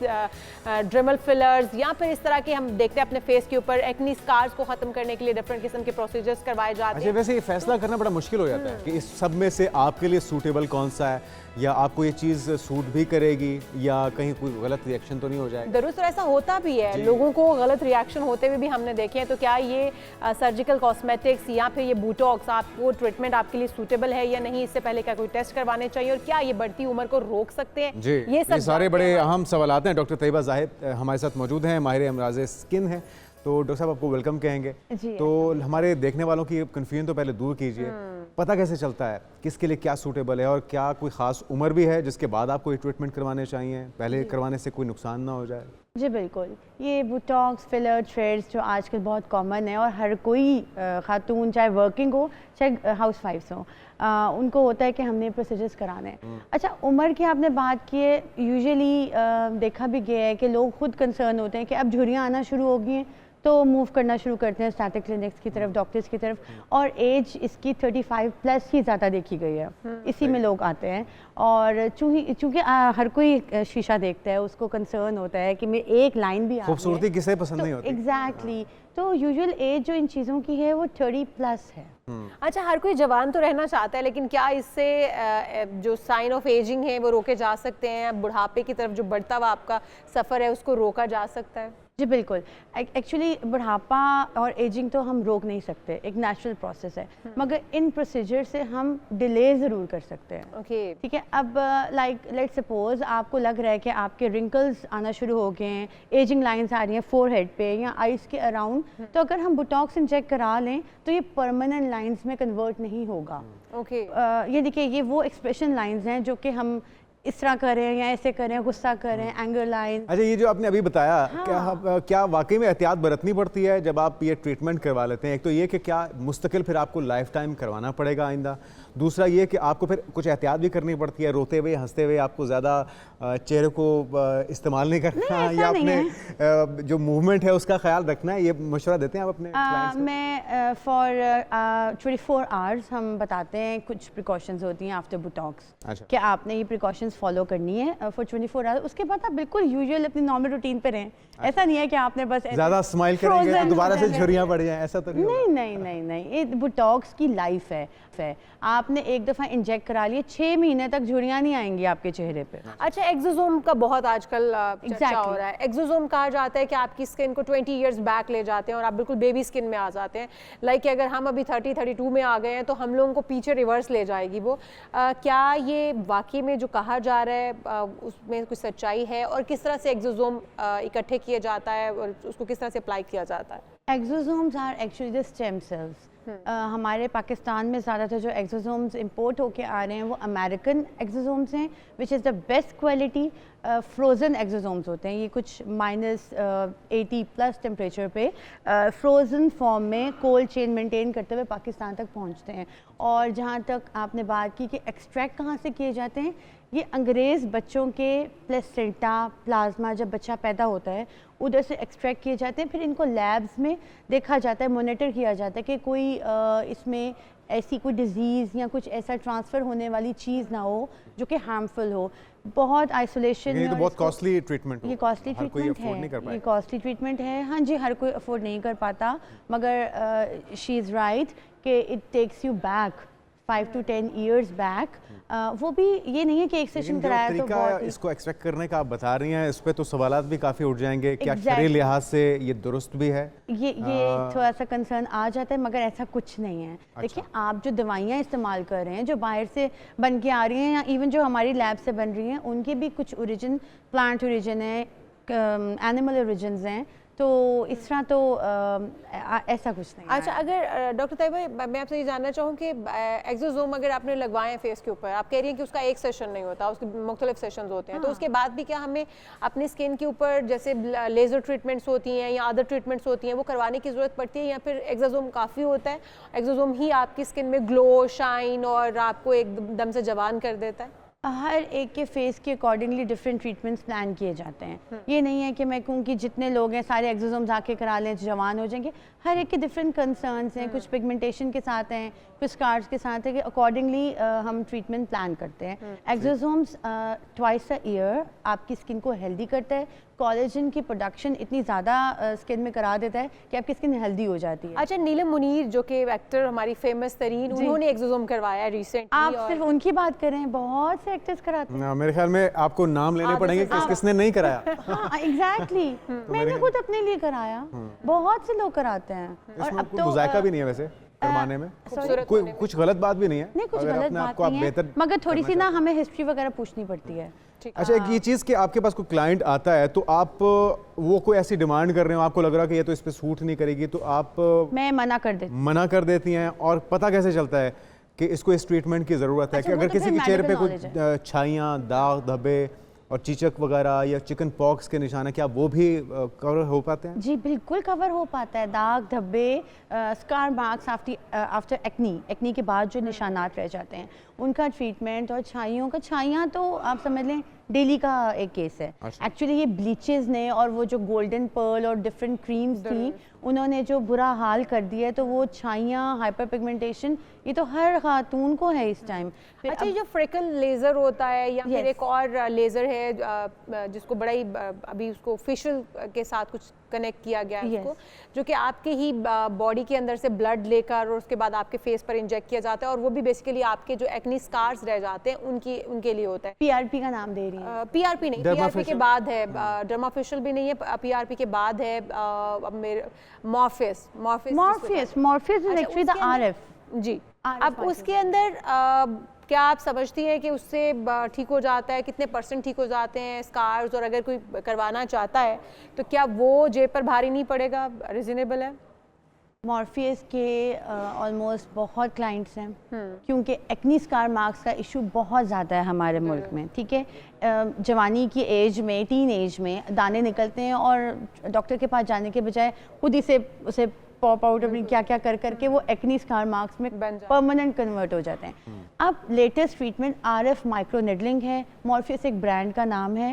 ड्रेमल फिलर्स, या फिर इस तरह के हम देखते हैं अपने फेस के ऊपर एक्नी स्कार्स को ख़त्म करने के लिए डिफरेंट किस्म के प्रोसीजर्स करवाए जाते हैं। वैसे ये फैसला करना बड़ा मुश्किल हो जाता है कि इस सब में से आपके लिए सूटेबल कौन सा है, या आपको ये चीज़ सूट भी करेगी, या कहीं कोई गलत रिएक्शन तो नहीं हो जाएगा। दरअसल ऐसा होता भी है, लोगों को गलत रिएक्शन होते हुए भी हमने देखे हैं। तो क्या ये सर्जिकल कॉस्मेटिक्स या फिर ये बोटॉक्स आपको ट्रीटमेंट आपके लिए सूटेबल है या नहीं, इससे पहले क्या कोई टेस्ट करवाने चाहिए, और क्या ये बढ़ती उम्र को रोक सकते हैं? जी, ये सारे बड़े अहम सवाल हैं। डॉक्टर तैयबा ज़ाहिद हमारे साथ मौजूद हैं, माहिर अमराज़ स्किन है। तो डॉक्टर साहब आपको वेलकम कहेंगे। तो हमारे देखने वालों की कन्फ्यूजन तो पहले दूर कीजिए पता कैसे चलता है किसके लिए क्या सूटेबल है, और क्या कोई ख़ास उम्र भी है जिसके बाद आपको ये ट्रीटमेंट करवाने चाहिए, पहले करवाने से कोई नुकसान ना हो जाए? जी बिल्कुल, ये बोटॉक्स, फिलर, थ्रेड्स जो आजकल बहुत कॉमन है और हर कोई खातून चाहे वर्किंग हो चाहे हाउस वाइफ्स हो, उनको होता है कि हमने प्रोसीजर्स कराने हैं। अच्छा, उम्र की आपने बात की है, यूजुअली देखा भी गया है कि लोग खुद कंसर्न होते हैं कि अब झुर्रियाँ आना शुरू हो गई हैं तो मूव करना शुरू करते हैं स्टैटिक क्लिनिक्स की तरफ, डॉक्टर्स की तरफ, और एज इसकी 35 प्लस ही ज़्यादा देखी गई है, इसी में लोग आते हैं। और चूँकि हर कोई शीशा देखता है, उसको कंसर्न होता है कि मैं एक लाइन भी खूबसूरती किसे पसंद नहीं होती। एग्जैक्टली, तो यूजुअल एज जो इन चीज़ों की है वो 30 प्लस है। अच्छा, हर कोई जवान तो रहना चाहता है, लेकिन क्या इससे जो साइन ऑफ एजिंग है वो रोके जा सकते हैं? बुढ़ापे की तरफ जो बढ़ता हुआ आपका सफ़र है उसको रोका जा सकता है? जी बिल्कुल, एक्चुअली बुढ़ापा और एजिंग तो हम रोक नहीं सकते, एक नेचुरल प्रोसेस है, मगर इन प्रोसीजर से हम डिले ज़रूर कर सकते हैं। ओके, ठीक है। अब लाइक लेट्स सपोज आपको लग रहा है कि आपके रिंकल्स आना शुरू हो गए हैं, एजिंग लाइंस आ रही हैं फोरहेड पे या आइज़ के अराउंड, तो अगर हम बोटॉक्स इंजेक्ट करा लें तो ये परमानेंट लाइंस में कन्वर्ट नहीं होगा। ओके, ये देखिए, ये वो एक्सप्रेशन लाइंस हैं जो कि हम इस तरह करें या ऐसे करें, गुस्सा करें, एंगर लाइन। अच्छा, ये जो आपने अभी बताया, हाँ। क्या वाकई में एहतियात बरतनी पड़ती है जब आप ये ट्रीटमेंट करवा लेते हैं? एक तो ये कि क्या मुस्तकिल फिर आपको लाइफ टाइम करवाना पड़ेगा आइंदा, दूसरा ये कि आपको फिर कुछ एहतियात भी करनी पड़ती है, रोते हुए हंसते हुए आपको ज़्यादा चेहरे को इस्तेमाल नहीं करना, या अपने जो मूवमेंट है उसका ख्याल रखना है, ये मशवरा देते हैं आप अपने क्लाइंट्स को? मैं फॉर 24 आवर्स हम बताते हैं कुछ प्रिकॉशंस होती हैं आफ्टर बोटॉक्स। अच्छा, कि आपने ये प्रिकॉशंस फॉलो करनी है फॉर 24 आवर्स, उसके बाद आप बिल्कुल यूजुअल अपनी नॉर्मल रूटीन पे रहें। ऐसा नहीं है कि आपने बस ज़्यादा स्माइल करेंगे तो दोबारा से झुर्रियाँ पड़ जाएं, ऐसा तो नहीं, ये बोटॉक्स की लाइफ है। आपने एक दफ़ा इंजेक्ट करा लिए, 6 महीने तक झुर्रियाँ नहीं आएंगी आपके चेहरे पे। अच्छा, एक्सोसोम का बहुत आजकल चर्चा हो रहा है। एक्सोसोम कहा जाता है कि आपकी स्किन को 20 इयर्स बैक ले जाते हैं और आप बिल्कुल बेबी स्किन में आ जाते हैं। लाइक अगर हम अभी 30-32 में आ गए हैं तो हम लोगों को पीछे रिवर्स ले जाएगी वो। क्या ये वाकई में जो कहा जा रहा है उसमें कुछ सच्चाई है, और किस तरह से एक्सोसोम इकट्ठे किया जाता है और उसको किस तरह से अप्लाई किया जाता है? Exosomes are actually the stem cells. हमारे पाकिस्तान में ज़्यादातर जो एक्सोसोम्स इंपोर्ट होके आ रहे हैं वो अमेरिकन एक्सोसोम्स हैं, which is the best quality. Frozen exosomes होते हैं, ये कुछ -80 प्लस टेम्परेचर पे फ्रोज़न फॉर्म में कोल्ड चेन मेंटेन करते हुए पाकिस्तान तक पहुंचते हैं। और जहाँ तक आपने बात की कि एक्सट्रैक्ट कहाँ से किए जाते हैं, ये अंग्रेज़ बच्चों के प्लेसेंटा, प्लाज्मा, जब बच्चा पैदा होता है उधर से एक्सट्रैक्ट किए जाते हैं। फिर इनको लैब्स में देखा जाता है, मॉनिटर किया जाता है कि कोई इसमें ऐसी कोई डिजीज़ या कुछ ऐसा ट्रांसफ़र होने वाली चीज़ ना हो जो कि हार्मफुल हो। बहुत आइसोलेशन, ये तो बहुत कॉस्टली ट्रीटमेंट, ये कॉस्टली ट्रीटमेंट है, ये कॉस्टली ट्रीटमेंट है। हाँ जी, हर कोई अफोर्ड नहीं कर पाता, मगर शी इज़ राइट कि it takes you back 5 to 10 years back. वो भी ये नहीं है कि एक सेशन कराया तो बहुत। इसको एक्सपेक्ट करने का आप बता रही हैं, इस पे तो सवालात भी काफ़ी उठ जाएंगे। क्या शरीय लिहाज से ये दुरुस्त भी है? ये थोड़ा सा कंसर्न आ जाता है, मगर ऐसा कुछ नहीं है। अच्छा। देखिए, आप जो दवाइयाँ इस्तेमाल कर रहे हैं, जो बाहर से बन के आ रही हैं या इवन जो हमारी लैब से बन रही हैं, उनके भी कुछ ओरिजिन प्लांट ओरिजिन है, एनिमल ओरिजिन्स हैं, तो इस तरह तो ऐसा कुछ नहीं। अच्छा, अगर डॉक्टर तैयबा, मैं आपसे ये जानना चाहूँ कि एक्सोसोम अगर आपने लगवाए हैं फेस के ऊपर, आप कह रही हैं कि उसका एक सेशन नहीं होता, उसके मुख्तलिफ सेशंस होते हैं, तो उसके बाद भी क्या हमें अपनी स्किन के ऊपर जैसे लेज़र ट्रीटमेंट्स होती हैं या अदर ट्रीटमेंट्स होती हैं वो करवाने की ज़रूरत पड़ती है, या फिर एक्सोसोम काफ़ी होता है, एक्सोसोम ही आपकी स्किन में ग्लो, शाइन और आपको एकदम से जवान कर देता है? हर एक के फेस के अकॉर्डिंगली डिफरेंट ट्रीटमेंट्स प्लान किए जाते हैं। ये नहीं है कि मैं कहूँ कि जितने लोग हैं सारे एक्सोसोम्स आके करा लें जवान हो जाएंगे। हर एक के डिफरेंट कंसर्न्स हैं, कुछ पिगमेंटेशन के साथ हैं, कुछ स्कार्स के साथ है, कि अकॉर्डिंगली हम ट्रीटमेंट प्लान करते हैं। एक्सोसोम्स ट्वाइस अ ईयर आपकी स्किन को हेल्दी करता है, कोलेजन की प्रोडक्शन इतनी ज़्यादा स्किन में करा देता है कि आपकी स्किन हेल्दी हो जाती है। अच्छा, नीलम मुनीर जो कि एक्टर हमारी फेमस तरीन, उन्होंने एक्सोसोम करवाया रिसेंटली। आप सिर्फ उनकी बात कर रहे हैं, बहुत से एक्टर्स कराते हैं। मेरे ख्याल में आपको नाम लेने पड़ेंगे कि किसने नहीं कराया। हाँ, एग्जैक्टली, मैंने खुद अपने लिए कराया, बहुत से लोग कराते हैं। और अब तो मुज़ायका भी नहीं है वैसे करवाने में, कोई कुछ गलत बात भी नहीं है। नहीं, कुछ गलत बात नहीं है, मगर थोड़ी सी ना हमें हिस्ट्री वगैरह पूछनी पड़ती है। अच्छा, एक ये चीज़ कि आपके पास कोई क्लाइंट आता है तो आप वो कोई ऐसी डिमांड कर रहे हो, आपको लग रहा है कि ये तो इस पे सूट नहीं करेगी, तो आप मैं मना कर देती हैं, और पता कैसे चलता है कि इसको इस ट्रीटमेंट की ज़रूरत है? अच्छा, कि अगर वो तो किसी फिर के चेहरे पे medical कुछ knowledge छाइयाँ, दाग धब्बे और चीचक वगैरह या चिकन पॉक्स के निशान है, क्या वो भी कवर हो पाते हैं? जी बिल्कुल कवर हो पाता है। दाग धब्बे, स्कार मार्क्स आफ्टर एक्नी के बाद जो निशानात रह जाते हैं उनका ट्रीटमेंट, और छाइयाँ तो आप समझ लें डेली का एक केस है। एक्चुअली ये ब्लीचेस ने और वो जो गोल्डन पर्ल और डिफरेंट क्रीम्स थी उन्होंने जो बुरा हाल कर दिया है, तो वो छाइयाँ, हाइपर पिगमेंटेशन, ये तो हर खातून को है इस टाइम। अच्छा, जो फ्रिकल लेज़र होता है या फिर एक और लेज़र है जिसको बड़ा ही अभी उसको फेशियल के साथ कुछ कनेक्ट किया गया है उसको, जो कि आपके ही बॉडी के अंदर से ब्लड लेकर और उसके बाद आपके फेस पर इंजेक्ट किया जाता है, और वो भी बेसिकली आपके जो एक्नी स्कार्स रह जाते हैं उनके लिए होता है। पीआरपी का नाम दे रही है। पीआरपी नहीं, पीआरपी के बाद है, डर्माफेशियल भी नहीं है, पीआरपी के बाद है Morpheus is actually the RF. जी, अब उसके अंदर क्या आप समझती हैं कि उससे ठीक हो जाता है? कितने % ठीक हो जाते हैं स्कार्स? और अगर कोई करवाना चाहता है तो क्या वो जेब पर भारी नहीं पड़ेगा? रिजनेबल है? मॉर्फियस के ऑलमोस्ट बहुत क्लाइंट्स हैं, क्योंकि एक्नी स्कार मार्क्स का इशू बहुत ज़्यादा है हमारे मुल्क में। ठीक है, जवानी की एज में, टीन एज में दाने निकलते हैं और डॉक्टर के पास जाने के बजाय खुद ही से उसे पॉप आउट अपनी क्या क्या कर करके वो एक्नी स्कार मार्क्स में परमानेंट कन्वर्ट हो जाते हैं। अब latest treatment RF micro needling है। मॉर्फियस एक ब्रांड का नाम है,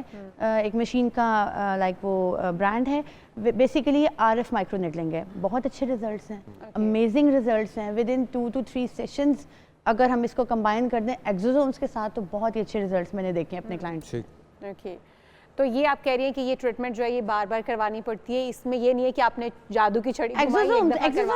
एक मशीन का लाइक वो ब्रांड है। बेसिकली आरएफ माइक्रो निडलिंग है। बहुत अच्छे रिजल्ट्स हैं, अमेजिंग रिजल्ट्स हैं। विद इन 2 to 3 सेशंस अगर हम इसको कंबाइन कर दें एक्सोसोम्स के साथ तो बहुत ही अच्छे रिजल्ट्स मैंने देखे हैं अपने क्लाइंट्स से। ओके, तो ये आप कह रही हैं कि ये ट्रीटमेंट जो है ये बार बार करवानी पड़ती है, इसमें ये नहीं है कि आपने जादू की छड़ी एक्सोसोम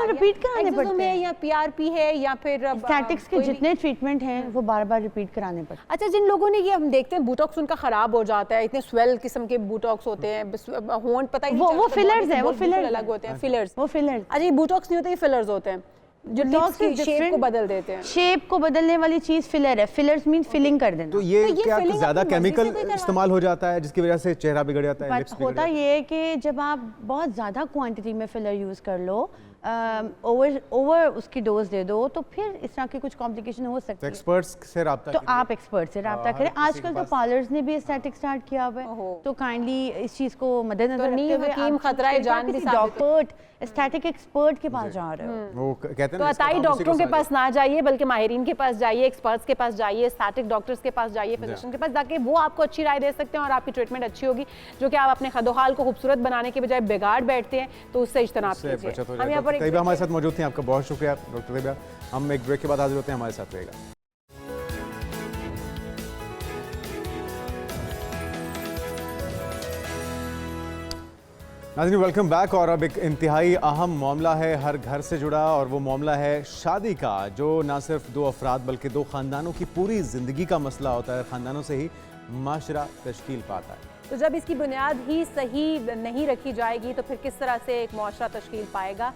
रिपीट कराने पड़ते हैं, या पीआरपी है या फिर स्टैटिक्स के जितने ट्रीटमेंट हैं वो बार बार रिपीट कराने पड़ते हैं। अच्छा, जिन लोगों ने ये हम देखते हैं बोटॉक्स उनका खराब हो जाता है, इतने स्वेल किस्म के बोटॉक्स होते हैं, होंठ पता ही नहीं वो फिलर्स है, वो फिलर अलग होते हैं, फिलर्स। वो फिलर्स। अच्छा, ये बोटॉक्स नहीं होते, ये फिलर्स होते हैं जो लिप्स की शेप को बदल देते हैं। शेप को बदलने वाली चीज फिलर है। फिलर्स मीन फिलिंग कर देना। तो ये क्या ज्यादा केमिकल इस्तेमाल हो जाता है जिसकी वजह से चेहरा बिगड़ जाता है? होता ये है कि जब आप बहुत ज्यादा क्वांटिटी में फिलर यूज कर लो, ओवर उसकी डोज दे दो, तो फिर इस तरह की कुछ कॉम्प्लिकेशन हो सकती है। एक्सपर्ट्स से राब्ता तो आप एक्सपर्ट से राब्ता करें। आजकल तो पार्लर्स ने भी एस्थेटिक स्टार्ट किया हुआ है, तो काइंडली इस चीज को मद्देनजर रखते हुए हकीम खतरा जान भी डॉक्टर एस्थेटिक एक्सपर्ट के पास जा रहे हो। वो कहते हैं तो अताई डॉक्टरों के पास ना जाइए, बल्कि माहिरीन के पास जाइए, एक्सपर्ट्स के पास जाइए, एस्थेटिक डॉक्टर्स के पास जाइए, फिजिशियन के पास, ताकि वो आपको अच्छी राय दे सकते हैं और आपकी ट्रीटमेंट अच्छी होगी। जो कि आप अपने खदोहाल को खूबसूरत बनाने के बजाय बिगाड़ बैठते हैं, तो उससे इज्तनाब कीजिए। हम यहाँ पर हमारे साथ मौजूद थे, आपका बहुत शुक्रिया डॉक्टर तैयबा। हम एक ब्रेक के बाद हाजिर होते हैं, हमारे साथ रहेगा। नाज़रीन, वेलकम बैक। और अब एक इंतहाई अहम मामला है हर घर से जुड़ा, और वो मामला है शादी का, जो ना सिर्फ 2 अफराद बल्कि 2 ख़ानदानों की पूरी ज़िंदगी का मसला होता है। ख़ानदानों से ही माशरा तश्कील पाता है। तो जब इसकी बुनियाद ही सही नहीं रखी जाएगी तो फिर किस तरह से एक मुआशरा तश्कील पाएगा?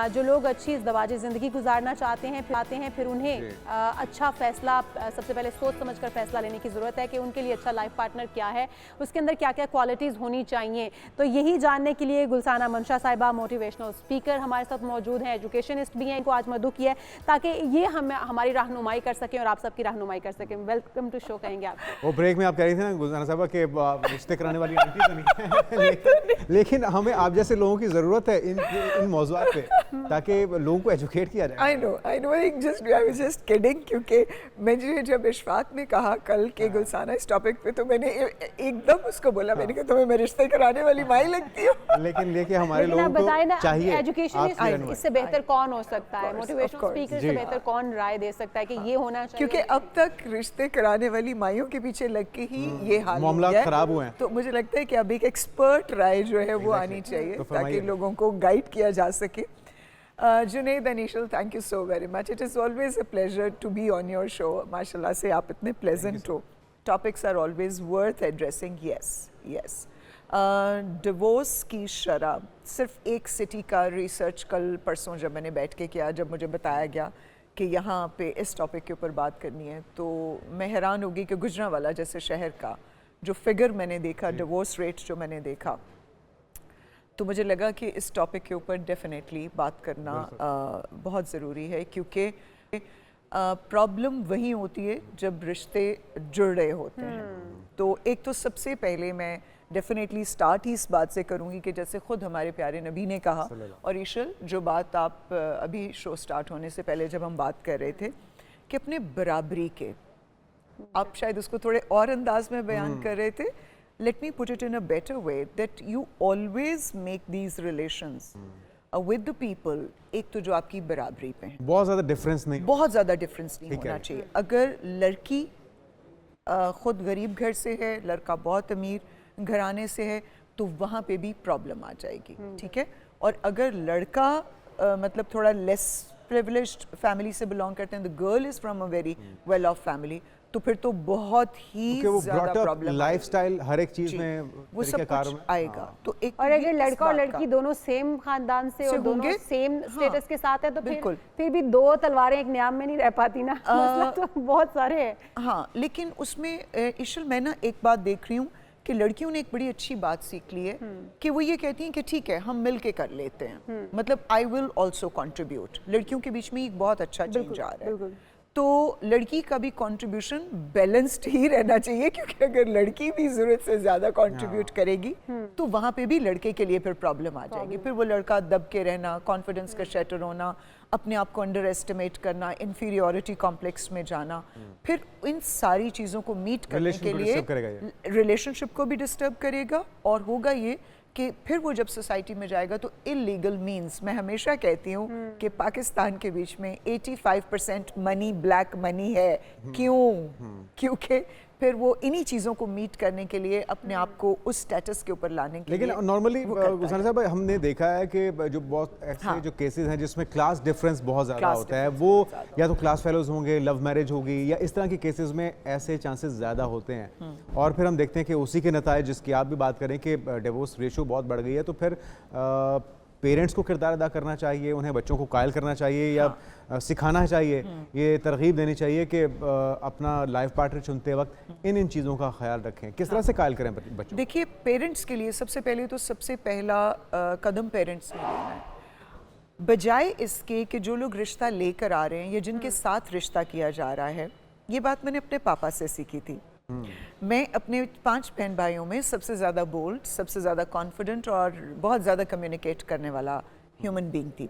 जो लोग अच्छी इज़्दवाजी ज़िंदगी गुजारना चाहते हैं फिर उन्हें अच्छा फ़ैसला, सबसे पहले सोच समझ कर फ़ैसला लेने की ज़रूरत है कि उनके लिए अच्छा लाइफ पार्टनर क्या है, उसके अंदर क्या क्या क्वालिटीज़ होनी चाहिए। तो यही जानने के लिए गुलसाना मंशा साहिबा मोटिवेशनल स्पीकर हमारे साथ मौजूद हैं, एजुकेशनिस्ट भी हैं, इनको आज मदऊ किया है ताकि ये हमारी रहनुमाई कर सकें और आप सबकी रहनुमाई कर सकें। वेलकम टू शो कहेंगे आप। वो ब्रेक में आप कह रही थी ना गुलसाना साहिबा के रिश्ते कराने वाली आंटी तो नहीं है लेकिन हमें आप जैसे लोगों की जरूरत है इन मौज़ूआत पे, ताकि लोगों को एजुकेट किया जाए। I know I was just kidding, क्योंकि मुझे जब इशफाक ने कहा कल के गुलसाना इस टॉपिक पे, तो मैंने एकदम उसको बोला, मैंने कहा तुम्हें मैं रिश्ते कराने वाली माई लगती हूँ। लेकिन लेके हमारे लोगों को चाहिए एजुकेशन, इससे बेहतर कौन हो सकता है? मोटिवेशनल स्पीकर से बेहतर कौन राय दे सकता है कि ये होना चाहिए? क्योंकि अब तक रिश्ते कराने वाली माइयों के पीछे लग के ही ये हाल मामला खराब हुए हैं। तो मुझे लगता है कि अब एक एक्सपर्ट राय जो है वो आनी चाहिए, ताकि लोगों को गाइड किया जा सके। जुनैद अनीशल, thank you so very much. It is always a pleasure to be on your show. माशाल्लाह से आप इतने प्लेजेंट हो। Topics are always worth addressing. Yes divorce की शरह सिर्फ एक सिटी का रिसर्च कल परसों जब मैंने बैठ के किया, जब मुझे बताया गया कि यहाँ पे इस टॉपिक के ऊपर बात करनी है, तो मैं हैरान होगी कि गुजरांवाला जैसे शहर का जो फिगर मैंने देखा, डिवोर्स रेट जो मैंने देखा, तो मुझे लगा कि इस टॉपिक के ऊपर डेफिनेटली बात करना बहुत ज़रूरी है। क्योंकि प्रॉब्लम वही होती है जब रिश्ते जुड़ रहे होते हैं। तो एक तो सबसे पहले मैं डेफिनेटली स्टार्ट ही इस बात से करूँगी कि जैसे ख़ुद हमारे प्यारे नबी ने कहा, और ईशल जो बात आप अभी शो स्टार्ट होने से पहले जब हम बात कर रहे थे कि अपने बराबरी के, आप शायद उसको थोड़े और अंदाज में बयान कर रहे थे, let me put it in a better way that you always make these relations with the people, एक तो जो आपकी बराबरी पे हैं, बहुत ज़्यादा डिफरेंस नहीं, बहुत ज़्यादा डिफरेंस नहीं होना चाहिए। अगर लड़की खुद गरीब घर से है, लड़का बहुत अमीर घराने से है, तो वहाँ पे भी प्रॉब्लम आ जाएगी, ठीक है। और अगर लड़का मतलब थोड़ा लेस प्रिविलेज्ड फैमिली से बिलोंग करते हैं, the girl is from a very well of family, तो फिर तो बहुत ही ज़्यादा प्रॉब्लम, लाइफस्टाइल हर एक चीज में वो सब कुछ आएगा। तो एक और अगर लड़का और लड़की दोनों सेम खानदान से और दोनों सेम स्टेटस के साथ है, तो फिर भी दो तलवारें एक न्याम में नहीं रह पाती ना, मसला तो बहुत सारे हैं। हाँ, लेकिन उसमें ईशल मैं ना एक बात देख रही हूँ कि लड़कियों ने एक बड़ी अच्छी बात सीख ली है कि वो ये कहती हैं कि ठीक है हम मिल के कर लेते हैं, मतलब आई विल ऑल्सो कॉन्ट्रीब्यूट। लड़कियों के बीच में एक बहुत अच्छा चेंज आ रहा है, तो लड़की का भी कंट्रीब्यूशन बैलेंस्ड ही रहना चाहिए, क्योंकि अगर लड़की भी जरूरत से ज्यादा कंट्रीब्यूट करेगी तो वहाँ पे भी लड़के के लिए फिर प्रॉब्लम आ जाएगी। फिर वो लड़का दब के रहना, कॉन्फिडेंस का शैटर होना, अपने आप को अंडर एस्टिमेट करना, इन्फीरियोरिटी कॉम्प्लेक्स में जाना, फिर इन सारी चीज़ों को मीट करने के लिए रिलेशनशिप को भी डिस्टर्ब करेगा। और होगा ये कि फिर वो जब सोसाइटी में जाएगा तो इलीगल मीन्स, मैं हमेशा कहती हूँ कि पाकिस्तान के बीच में 85% मनी ब्लैक मनी है। क्यों? क्योंकि फिर वो इन्हीं चीज़ों को मीट करने के लिए अपने आप को उस स्टेटस के ऊपर लाने के लिए, लेकिन नॉर्मली गुलशन साहब हमने देखा है कि जो बहुत ऐसे जो केसेस हैं जिसमें क्लास डिफरेंस बहुत ज़्यादा होता है, वो या तो क्लास फेलोज होंगे, लव मैरिज होगी, या इस तरह के केसेस में ऐसे चांसेस ज़्यादा होते हैं। और फिर हम देखते हैं कि उसी के नतीजे, जिसकी आप भी बात करें कि डिवोर्स रेशो बहुत बढ़ गई है, तो फिर पेरेंट्स को किरदार अदा करना चाहिए, उन्हें बच्चों को कायल करना चाहिए या सिखाना चाहिए, ये तरगीब देनी चाहिए कि अपना लाइफ पार्टनर चुनते वक्त इन चीज़ों का ख्याल रखें। किस तरह से कायल करें बच्चों? देखिए, पेरेंट्स के लिए सबसे पहला कदम पेरेंट्स ने लेना है, बजाय इसके कि जो लोग रिश्ता लेकर आ रहे हैं या जिनके साथ रिश्ता किया जा रहा है। ये बात मैंने अपने पापा से सीखी थी। मैं अपने 5 बहन भाइयों में सबसे ज़्यादा बोल्ड, सबसे ज़्यादा कॉन्फिडेंट और बहुत ज़्यादा कम्युनिकेट करने वाला ह्यूमन बीइंग थी।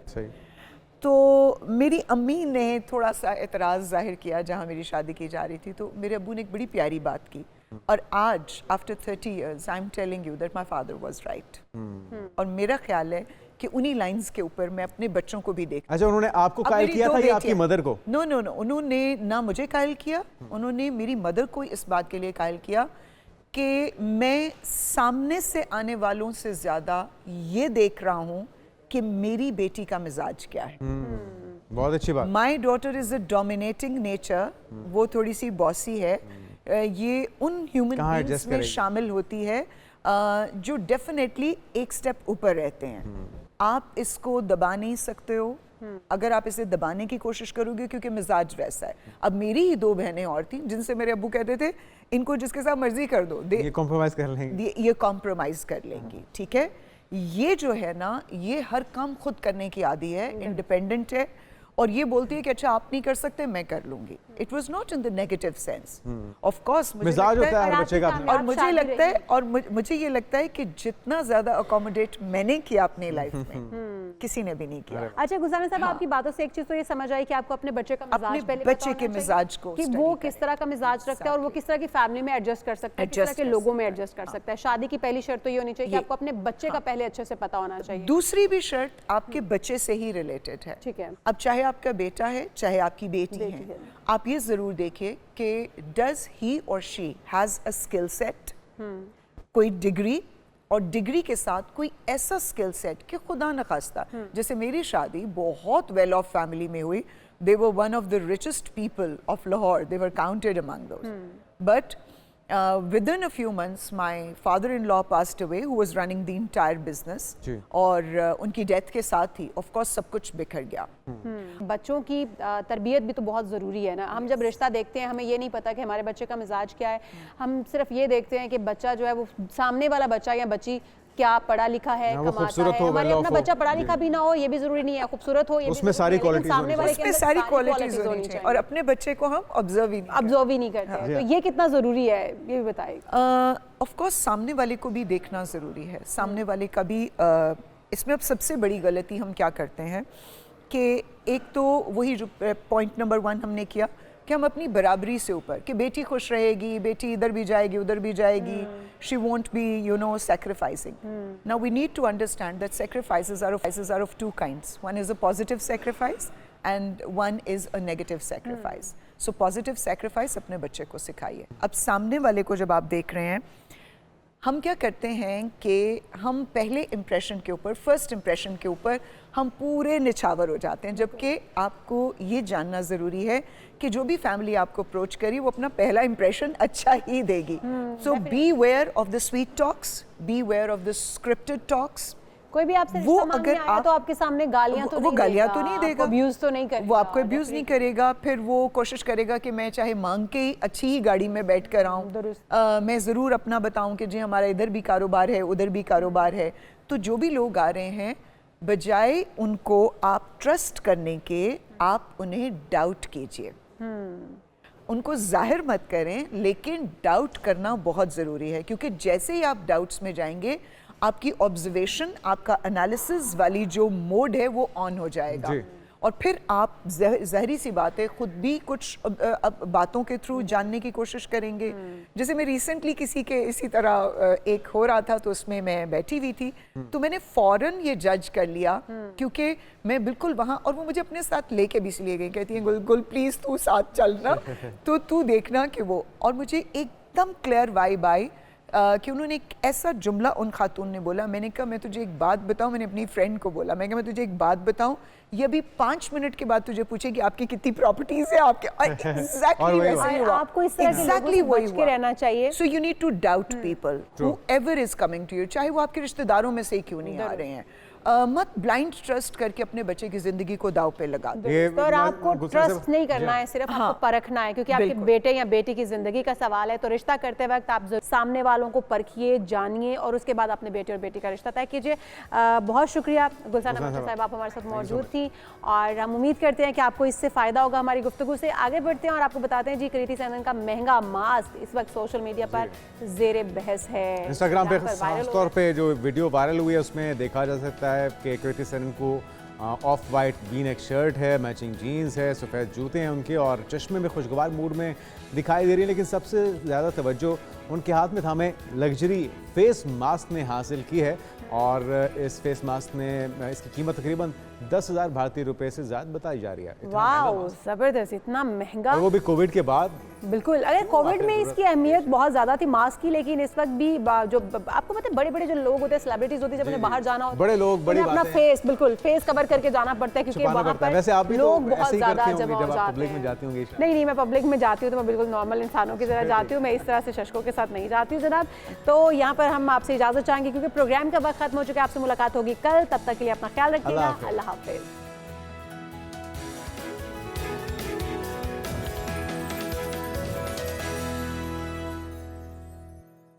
तो मेरी अम्मी ने थोड़ा सा एतराज़ जाहिर किया जहाँ मेरी शादी की जा रही थी, तो मेरे अब्बू ने एक बड़ी प्यारी बात की, और आज after 30 years I am telling you that my father was right. और मेरा ख्याल है कि उन्हीं लाइंस के ऊपर मैं अपने बच्चों को भी देख। अच्छा, उन्होंने आपको कायल किया था या आपकी मदर को? नो, उन्होंने ना मुझे कायल किया, उन्होंने मेरी मदर को इस बात के लिए कायल किया कि मैं सामने से आने वालों से ज़्यादा ये देख रहा हूँ कि मेरी बेटी का मिजाज क्या है। बहुत अच्छी बात। My daughter is a dominating nature, वो थोड़ी सी बॉसी है, ये उन ह्यूमन बीइंग्स में शामिल होती है जो डेफिनेटली एक स्टेप ऊपर रहते हैं। आप इसको दबा नहीं सकते हो अगर आप इसे दबाने की कोशिश करोगे, क्योंकि मिजाज वैसा है। अब मेरी ही 2 बहनें और थी जिनसे मेरे अब्बू कहते थे इनको जिसके साथ मर्जी कर दो, ये कॉम्प्रोमाइज कर लेंगे, ये कॉम्प्रोमाइज कर लेंगी, ठीक है। ये जो है ना, ये हर काम खुद करने की आदी है, इंडिपेंडेंट है, और ये बोलती है कि अच्छा आप नहीं कर सकते, मैं कर लूंगी। It was not in the negative sense, of course मिजाज होता है हर बच्चे का, और मुझे लगता है, और मुझे ये लगता है कि जितना ज्यादा अकोमोडेट मैंने किया अपनी लाइफ में किसी ने भी नहीं किया। अच्छा गुलशन साहब, आपकी बातों से एक चीज तो ये समझ आई कि आपको अपने बच्चे का मिजाज पहले बच्चे के मिजाज को, कि वो किस तरह का मिजाज रखता है और वो किस तरह की फैमिली में एडजस्ट कर सकता है, किस तरह के लोगों में एडजस्ट कर सकता है। शादी की पहली शर्त तो ये होनी चाहिए कि आपको अपने बच्चे का पहले अच्छे से पता होना चाहिए। दूसरी भी शर्त आपके बच्चे से ही रिलेटेड है, ठीक है। अब चाहे आपका बेटा है चाहे आपकी बेटी है, आप ये जरूर देखिए कि डज ही और she has a skill set, कोई डिग्री, और डिग्री के साथ कोई ऐसा स्किल सेट कि खुदा न खास्ता, जैसे मेरी शादी बहुत वेल ऑफ फैमिली में हुई, they were one of the richest people of Lahore, they were counted among those, but within a few months my father-in-law passed away who was running the entire business, और उनकी death के साथ ही of course सब कुछ बिखर गया। बच्चों की तरबियत भी तो बहुत ज़रूरी है ना। हम जब रिश्ता देखते हैं हमें ये नहीं पता कि हमारे बच्चे का मिजाज क्या है, हम सिर्फ ये देखते हैं कि बच्चा जो है वो सामने वाला बच्चा या बच्ची क्या पढ़ा लिखा है, कमाता है। हमारे अपना बच्चा पढ़ा लिखा भी ना हो, ये भी जरूरी नहीं है, खूबसूरत हो, ये उसमें सारी क्वालिटीज सामने वाले के अंदर सारी क्वालिटीज होनी चाहिए। और अपने बच्चे को हम ऑब्जर्व ही नहीं करते। तो ये कितना जरूरी है, ये भी बताइए। ऑफ कोर्स सामने वाले को भी देखना जरूरी है, सामने वाले का भी। इसमें अब सबसे बड़ी गलती हम क्या करते हैं कि एक तो वही जो पॉइंट नंबर 1 हमने किया कि हम अपनी बराबरी से ऊपर कि बेटी खुश रहेगी, बेटी इधर भी जाएगी उधर भी जाएगी, she won't be sacrificing. Now we need to understand that sacrifices are of two kinds. One is a positive sacrifice and one is a negative sacrifice. So positive sacrifice अपने बच्चे को सिखाइए। अब सामने वाले को जब आप देख रहे हैं, हम क्या करते हैं कि हम पहले इम्प्रेशन के ऊपर, फर्स्ट इम्प्रेशन के ऊपर हम पूरे निछावर हो जाते हैं, जबकि आपको ये जानना ज़रूरी है कि जो भी फैमिली आपको अप्रोच करी वो अपना पहला इम्प्रेशन अच्छा ही देगी। So beware of the sweet talks, beware of the scripted talks. कोई भी आपसे रिश्ता मांगने आया तो आपके सामने गालियां तो वो गालियां तो नहीं देगा, अब्यूज तो नहीं करेगा, वो आपको अब्यूज नहीं करेगा। फिर वो कोशिश करेगा कि मैं चाहे मांग के ही अच्छी ही गाड़ी में बैठ कर आऊँ, मैं ज़रूर अपना बताऊँ कि जी हमारा इधर भी कारोबार है उधर भी कारोबार है। तो जो भी लोग आ रहे हैं, बजाय उनको आप ट्रस्ट करने के, आप उन्हें डाउट कीजिए। उनको जाहिर मत करें, लेकिन डाउट करना बहुत ज़रूरी है, क्योंकि जैसे ही आप डाउट्स में जाएंगे आपकी ऑब्जर्वेशन, आपका एनालिसिस वाली जो मोड है वो ऑन हो जाएगा और फिर आप ज़ाहिरी सी बात है खुद भी कुछ बातों के थ्रू जानने की कोशिश करेंगे। जैसे मैं रिसेंटली किसी के इसी तरह एक हो रहा था तो उसमें मैं बैठी हुई थी, तो मैंने फ़ौरन ये जज कर लिया, क्योंकि मैं बिल्कुल वहाँ, और वो मुझे अपने साथ लेके भी इसलिए गई, कहती हैं गुल प्लीज़ तू साथ चलना, तो तू देखना कि वो, और मुझे एकदम क्लियर वाइब आई कि उन्होंने एक ऐसा जुमला उन खातून ने बोला। मैंने कहा मैं तुझे एक बात बताऊं, मैंने अपनी फ्रेंड को बोला, मैं कहा मैं तुझे एक बात बताऊं, ये अभी 5 मिनट के बाद तुझे पूछेगी आपकी कितनी प्रॉपर्टीज है आपके। एग्जैक्टली वैसे ही हुआ, आपको इस तरह एग्जैक्टली वही के रहना चाहिए। So you need to doubt people whoever is coming to you, चाहे वो आपके रिश्तेदारों में से ही क्यों नहीं आ रहे हैं। मत ब्लाइंड ट्रस्ट करके अपने बच्चे की जिंदगी को दाव पे लगा दो। तो और आपको ट्रस्ट नहीं करना है, सिर्फ आपको परखना है, क्योंकि आपके बेटे या बेटी की जिंदगी का सवाल है। तो रिश्ता करते वक्त आप सामने वालों को परखिए, जानिए और उसके बाद अपने बेटे और बेटी का रिश्ता तय कीजिए। बहुत शुक्रिया गुलसान अहमद साहब, आप हमारे साथ मौजूद थी और हम उम्मीद करते हैं कि आपको इससे फायदा होगा हमारी गुफ्तगू से। आगे बढ़ते हैं और आपको बताते हैं जी, कृति सेनन का महंगा मास्क इस वक्त सोशल मीडिया पर जेरे बहस है। इंस्टाग्राम पे खासतौर पे जो वीडियो वायरल हुई है उसमें देखा जा सकता है कि कृति सेनन को of white V neck shirt है, मैचिंग जीन्स है, सफ़ेद जूते हैं उनके और चश्मे में खुशगवार मूड में दिखाई दे रही है। लेकिन सबसे ज़्यादा तवज्जो उनके हाथ में थामे लग्जरी फेस मास्क ने हासिल की है और इस फेस मास्क ने इसकी कीमत तकरीबन 10,000 भारतीय रुपए से ज़्यादा बताई जा रही है। वाओ, ज़बरदस्त, इतना महंगा, और वो भी कोविड के बाद। बिल्कुल, अगर कोविड में इसकी अहमियत बहुत ज़्यादा थी मास्क की, लेकिन इस वक्त भी जो आपको पता है बड़े बड़े जो लोग होते हैं, सेलिब्रिटीज होती है, जब उन्हें बाहर जाना होता है, बड़े लोग बड़ी अपना फेस बिल्कुल फेस कवर करके जाना पड़ता है, क्योंकि वहाँ पर वैसे आप भी लोग बहुत ज़्यादा जमा हो जाते पब्लिक में जाती होंगी। नहीं, मैं पब्लिक में जाती हूँ तो मैं बिल्कुल नॉर्मल इंसानों की तरह जाती हूँ, मैं इस तरह से शशकों के साथ नहीं जाती हूँ जनाब। तो यहाँ पर हम आपसे इजाज़त चाहेंगे क्योंकि प्रोग्राम का वक्त खत्म हो चुका है। आपसे मुलाकात होगी कल, तब तक के लिए अपना ख्याल रखिएगा। अल्लाह हाफिज़।